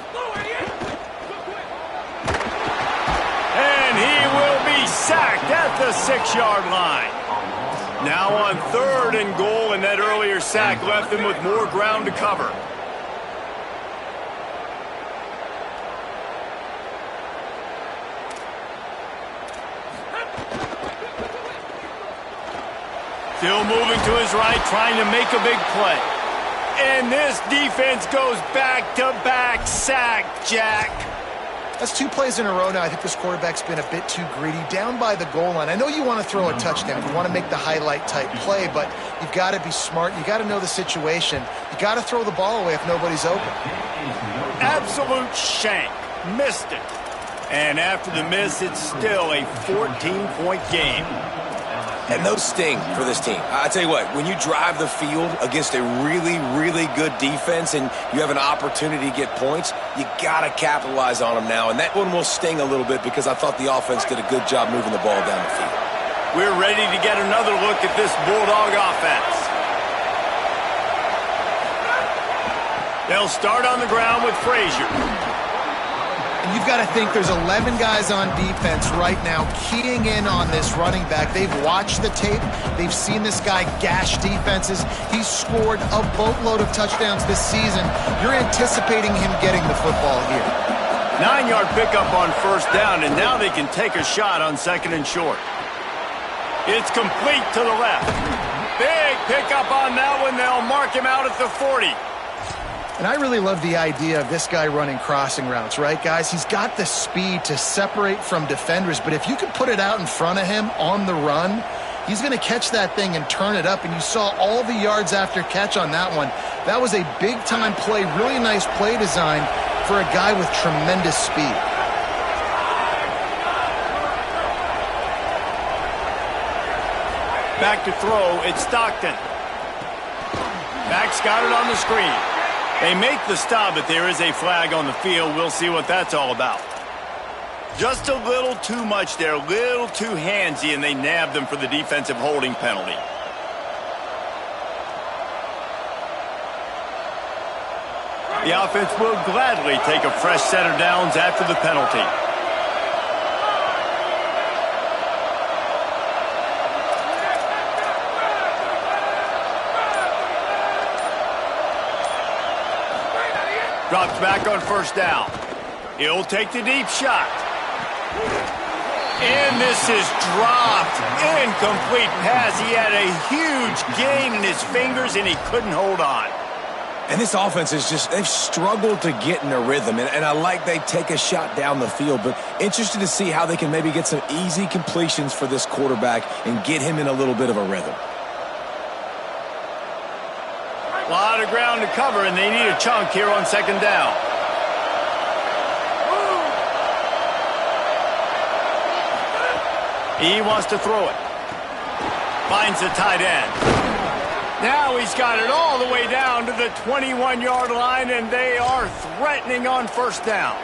And he will be sacked at the 6-yard line. Now on 3rd and goal, and that earlier sack left them with more ground to cover. Still moving to his right, trying to make a big play. And this defense goes back-to-back sack, Jack. That's 2 plays in a row now. I think this quarterback's been a bit too greedy. Down by the goal line. I know you want to throw a touchdown. You want to make the highlight-type play, but you've got to be smart. You've got to know the situation. You've got to throw the ball away if nobody's open. Absolute shank. Missed it. And after the miss, it's still a 14-point game. And those sting for this team. I tell you what, when you drive the field against a really, really good defense and you have an opportunity to get points, you got to capitalize on them now. And that one will sting a little bit because I thought the offense did a good job moving the ball down the field. We're ready to get another look at this Bulldog offense. They'll start on the ground with Frazier. And you've got to think there's 11 guys on defense right now keying in on this running back. They've watched the tape. They've seen this guy gash defenses. He's scored a boatload of touchdowns this season. You're anticipating him getting the football here. 9-yard pickup on 1st down, and now they can take a shot on 2nd and short. It's complete to the left. Big pickup on that one. They'll mark him out at the 40. And I really love the idea of this guy running crossing routes, right, guys? He's got the speed to separate from defenders, but if you can put it out in front of him on the run, he's going to catch that thing and turn it up, and you saw all the yards after catch on that one. That was a big-time play, really nice play design for a guy with tremendous speed. Back to throw, it's Stockton. Max got it on the screen. They make the stop, but there is a flag on the field. We'll see what that's all about. Just a little too much there, a little too handsy, and they nabbed them for the defensive holding penalty. The offense will gladly take a fresh set of downs after the penalty. Drops back on first down. He'll take the deep shot. And this is dropped. Incomplete pass. He had a huge gain in his fingers, and he couldn't hold on. And this offense is just, they've struggled to get in a rhythm. And I like they take a shot down the field, but interested to see how they can maybe get some easy completions for this quarterback and get him in a little bit of a rhythm. A lot of ground to cover, and they need a chunk here on second down. He wants to throw it. Finds the tight end. Now he's got it all the way down to the 21-yard line, and they are threatening on first down.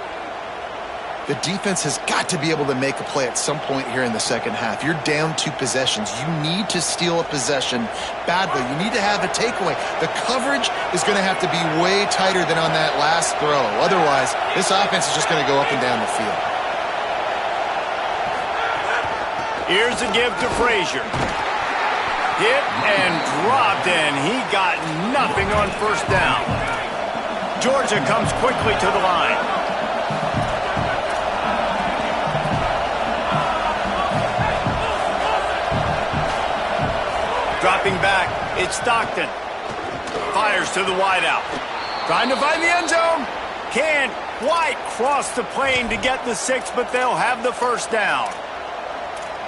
The defense has got to be able to make a play at some point here in the second half. You're down 2 possessions. You need to steal a possession badly. You need to have a takeaway. The coverage is going to have to be way tighter than on that last throw. Otherwise, this offense is just going to go up and down the field. Here's a give to Frazier. Hit and dropped, and he got nothing on first down. Georgia comes quickly to the line. Dropping back, it's Stockton. Fires to the wideout. Trying to find the end zone. Can't quite cross the plane to get the 6, but they'll have the first down.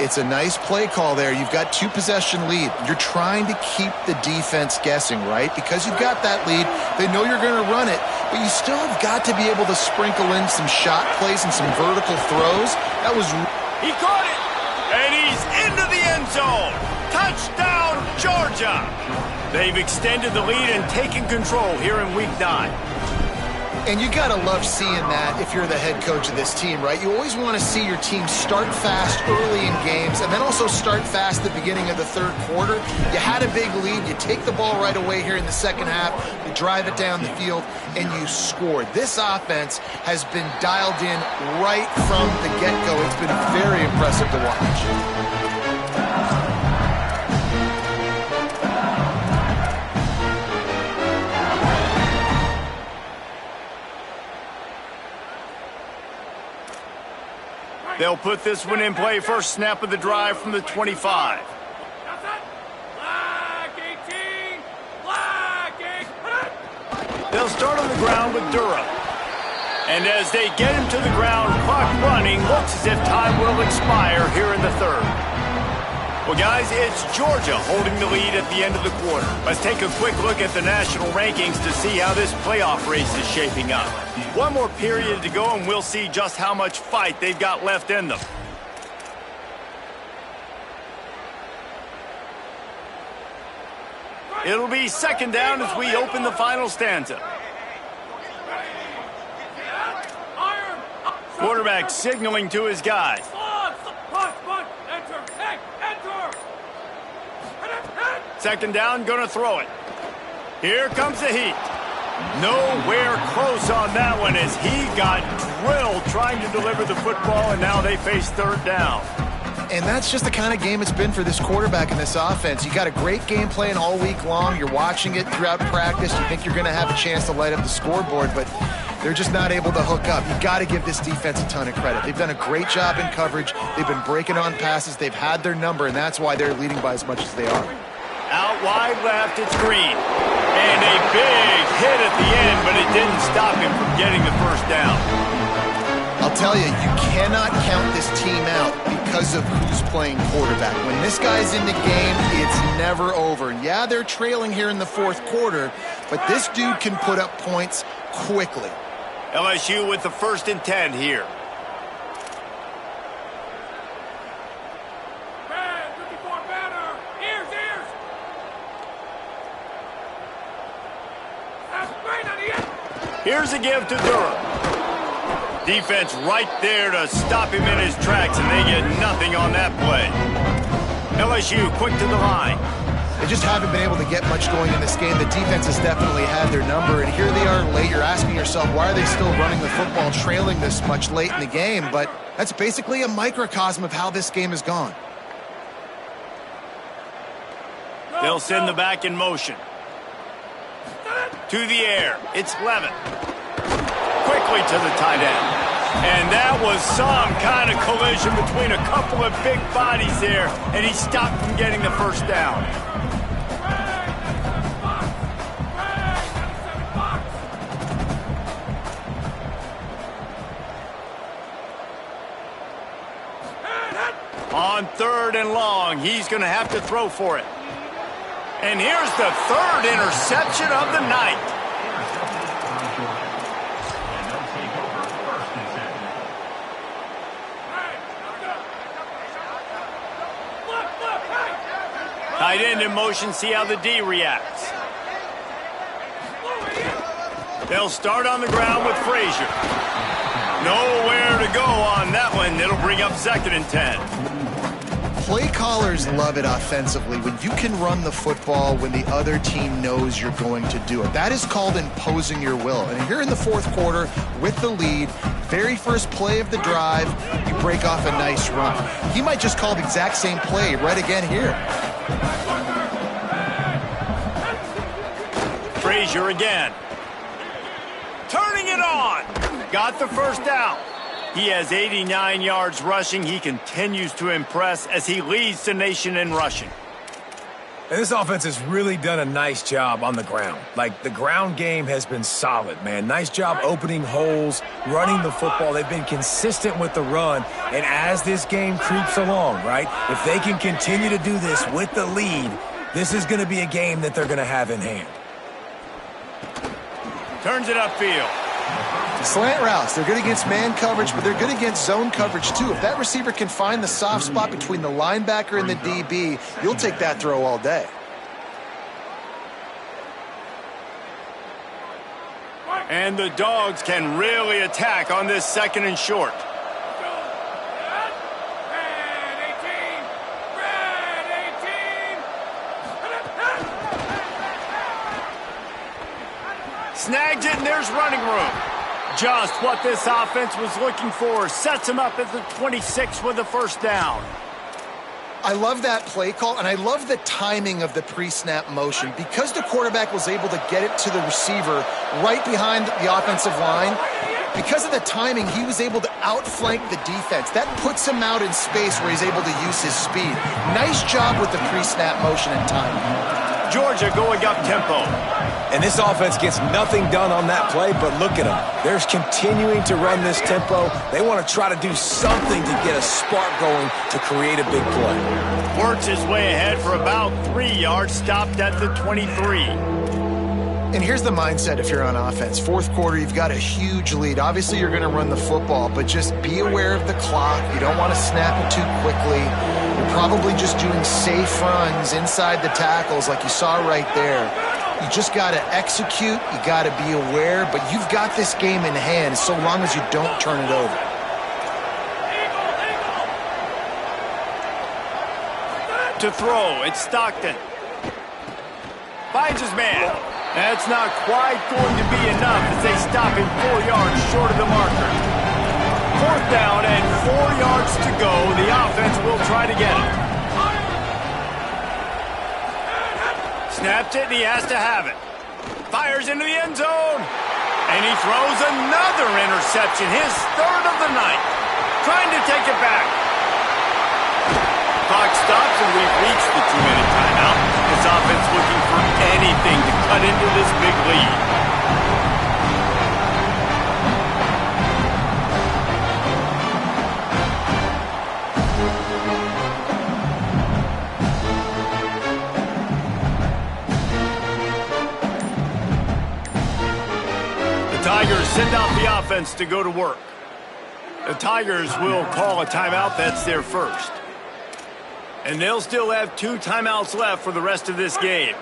It's a nice play call there. You've got 2-possession lead. You're trying to keep the defense guessing, right? Because you've got that lead, they know you're going to run it, but you still have got to be able to sprinkle in some shot plays and some vertical throws. That was... He caught it, and he's into the end zone. Touchdown, Georgia! They've extended the lead and taken control here in Week 9. And you got to love seeing that if you're the head coach of this team, right? You always want to see your team start fast early in games and then also start fast at the beginning of the third quarter. You had a big lead. You take the ball right away here in the second half. You drive it down the field, and you scored. This offense has been dialed in right from the get-go. It's been very impressive to watch. They'll put this one in play. First snap of the drive from the 25. They'll start on the ground with Durham. And as they get him to the ground, clock running, looks as if time will expire here in the third. Well, guys, it's Georgia holding the lead at the end of the quarter. Let's take a quick look at the national rankings to see how this playoff race is shaping up. One more period to go, and we'll see just how much fight they've got left in them. It'll be second down as we open the final stanza. Quarterback signaling to his guys. Second down, gonna throw it. Here comes the heat. Nowhere close on that one as he got drilled trying to deliver the football, and now they face third down. And that's just the kind of game it's been for this quarterback and this offense. You got a great game plan all week long. You're watching it throughout practice. You think you're going to have a chance to light up the scoreboard, but they're just not able to hook up. You've got to give this defense a ton of credit. They've done a great job in coverage. They've been breaking on passes. They've had their number, and that's why they're leading by as much as they are. Out wide left, it's Green. And a big hit at the end, but it didn't stop him from getting the first down. I'll I'll tell you, you cannot count this team out because of who's playing quarterback. When this guy's in the game, it's never over. Yeah, they're trailing here in the fourth quarter, but this dude can put up points quickly. LSU with the 1st and 10 here. Here's a give to Durham. Defense right there to stop him in his tracks, and they get nothing on that play. LSU quick to the line. They just haven't been able to get much going in this game. The defense has definitely had their number, and here they are late. You're asking yourself, why are they still running the football, trailing this much late in the game? But that's basically a microcosm of how this game has gone. They'll send the back in motion. To the air. It's Levitt. Quickly to the tight end. And that was some kind of collision between a couple of big bodies there, and he stopped from getting the first down. On 3rd and long, he's going to have to throw for it. And here's the 3rd interception of the night. Tight end in motion, see how the D reacts. They'll start on the ground with Frazier. Nowhere to go on that one. It'll bring up 2nd and 10. Play callers love it offensively when you can run the football when the other team knows you're going to do it. That is called imposing your will. And here in the fourth quarter with the lead, very first play of the drive, you break off a nice run. He might just call the exact same play right again here. Frazier again. Turning it on. Got the first down. He has 89 yards rushing. He continues to impress as he leads the nation in rushing. And this offense has really done a nice job on the ground. Like, the ground game has been solid, man. Nice job opening holes, running the football. They've been consistent with the run. And as this game creeps along, right, if they can continue to do this with the lead, this is going to be a game that they're going to have in hand. Turns it upfield. Slant routes, they're good against man coverage, but they're good against zone coverage too. If that receiver can find the soft spot between the linebacker and the DB, you'll take that throw all day. And the Dogs can really attack on this 2nd and short. Snags it, and there's running room. Just what this offense was looking for. Sets him up at the 26 with the first down. I love that play call, and I love the timing of the pre-snap motion. Because the quarterback was able to get it to the receiver right behind the offensive line, because of the timing, he was able to outflank the defense. That puts him out in space where he's able to use his speed. Nice job with the pre-snap motion and timing. Georgia going up tempo. And this offense gets nothing done on that play, but look at them. They're continuing to run this tempo. They want to try to do something to get a spark going to create a big play. Works his way ahead for about 3 yards, stopped at the 23. And here's the mindset if you're on offense. Fourth quarter, you've got a huge lead. Obviously, you're going to run the football, but just be aware of the clock. You don't want to snap it too quickly. You're probably just doing safe runs inside the tackles like you saw right there. You just got to execute. You got to be aware, but you've got this game in hand so long as you don't turn it over. To throw, it's Stockton. Finds his man. That's not quite going to be enough as they stop him 4 yards short of the marker. 4th down and 4 yards to go. The offense will try to get it. Snapped it, and he has to have it. Fires into the end zone. And he throws another interception, his 3rd of the night. Trying to take it back. Clock stops, and we've reached the 2-minute timeout. This offense looking for anything to cut into this big lead. Tigers send out the offense to go to work. The Tigers will call a timeout. That's their first. And they'll still have 2 timeouts left for the rest of this game.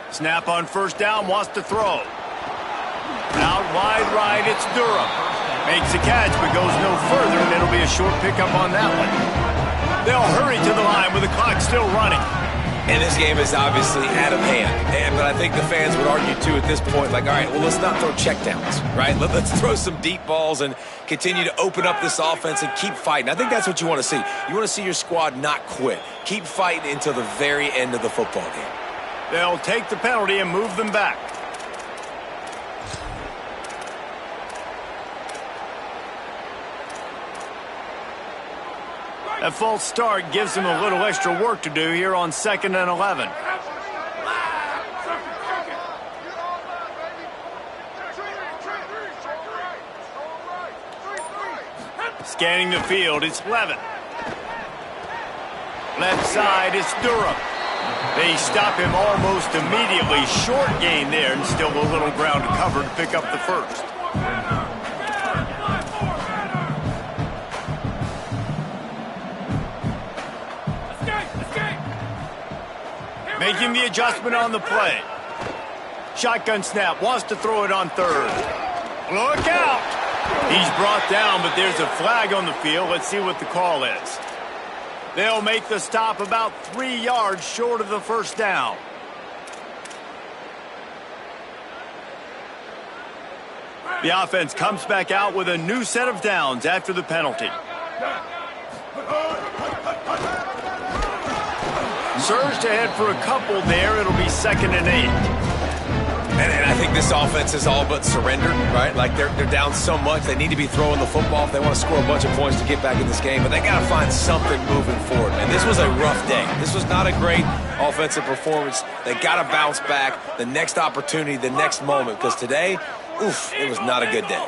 Snap on first down, wants to throw. Out wide right, it's Durham. Makes a catch, but goes no further, and it'll be a short pickup on that one. They'll hurry to the line with the clock still running. And this game is obviously out of hand. But I think the fans would argue, too, at this point, like, all right, well, let's not throw checkdowns, right? Let's throw some deep balls and continue to open up this offense and keep fighting. I think that's what you want to see. You want to see your squad not quit. Keep fighting until the very end of the football game. They'll take the penalty and move them back. That false start gives them a little extra work to do here on 2nd and 11. Scanning the field, it's Levin. Left side, it's Durham. They stop him almost immediately. Short gain there, and still a little ground to cover to pick up the first. Making the adjustment on the play. Shotgun snap, wants to throw it on 3rd. Look out! He's brought down, but there's a flag on the field. Let's see what the call is. They'll make the stop about 3 yards short of the first down. The offense comes back out with a new set of downs after the penalty. Surged ahead for a couple there. It'll be 2nd and 8. And I think this offense is all but surrendered, right? Like, they're down so much, they need to be throwing the football if they want to score a bunch of points to get back in this game. But they got to find something moving forward, man. This was a rough day. This was not a great offensive performance. They got to bounce back the next opportunity, the next moment, because today, oof, it was not a good day.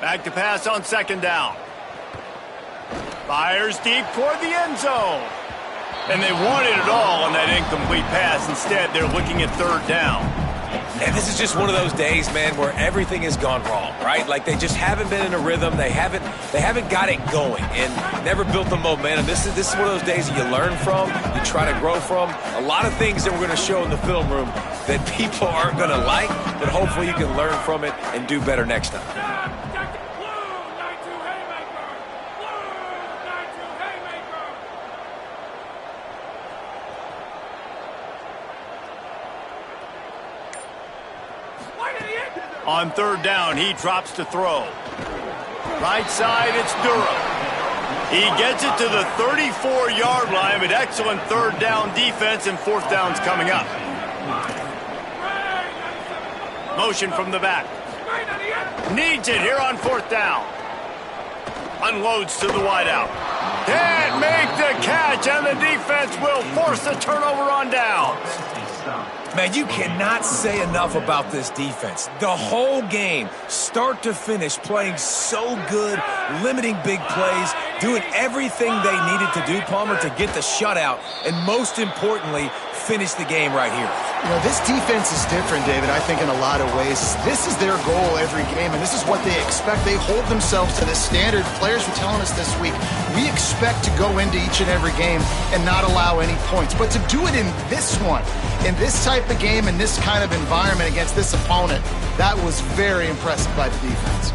Back to pass on 2nd down. Fires deep toward the end zone. And they wanted it all on that incomplete pass. Instead, they're looking at 3rd down. And this is just one of those days, man, where everything has gone wrong, right? Like, they just haven't been in a rhythm. They haven't got it going and never built the momentum. This is one of those days that you learn from, you try to grow from. A lot of things that we're going to show in the film room that people aren't going to like, but hopefully you can learn from it and do better next time. On 3rd down, he drops to throw. Right side, it's Durham. He gets it to the 34-yard line, but excellent 3rd down defense, and 4th down's coming up. Motion from the back. Needs it here on 4th down. Unloads to the wideout. Can't make the catch, and the defense will force the turnover on downs. Man, you cannot say enough about this defense. The whole game, start to finish, playing so good, limiting big plays, doing everything they needed to do, Palmer, to get the shutout, and most importantly, finish the game right here. You know, this defense is different, David, I think in a lot of ways. This is their goal every game, and this is what they expect. They hold themselves to this standard. Players were telling us this week, we expect to go into each and every game and not allow any points. But to do it in this one, in this type of game, in this kind of environment against this opponent, that was very impressive by the defense.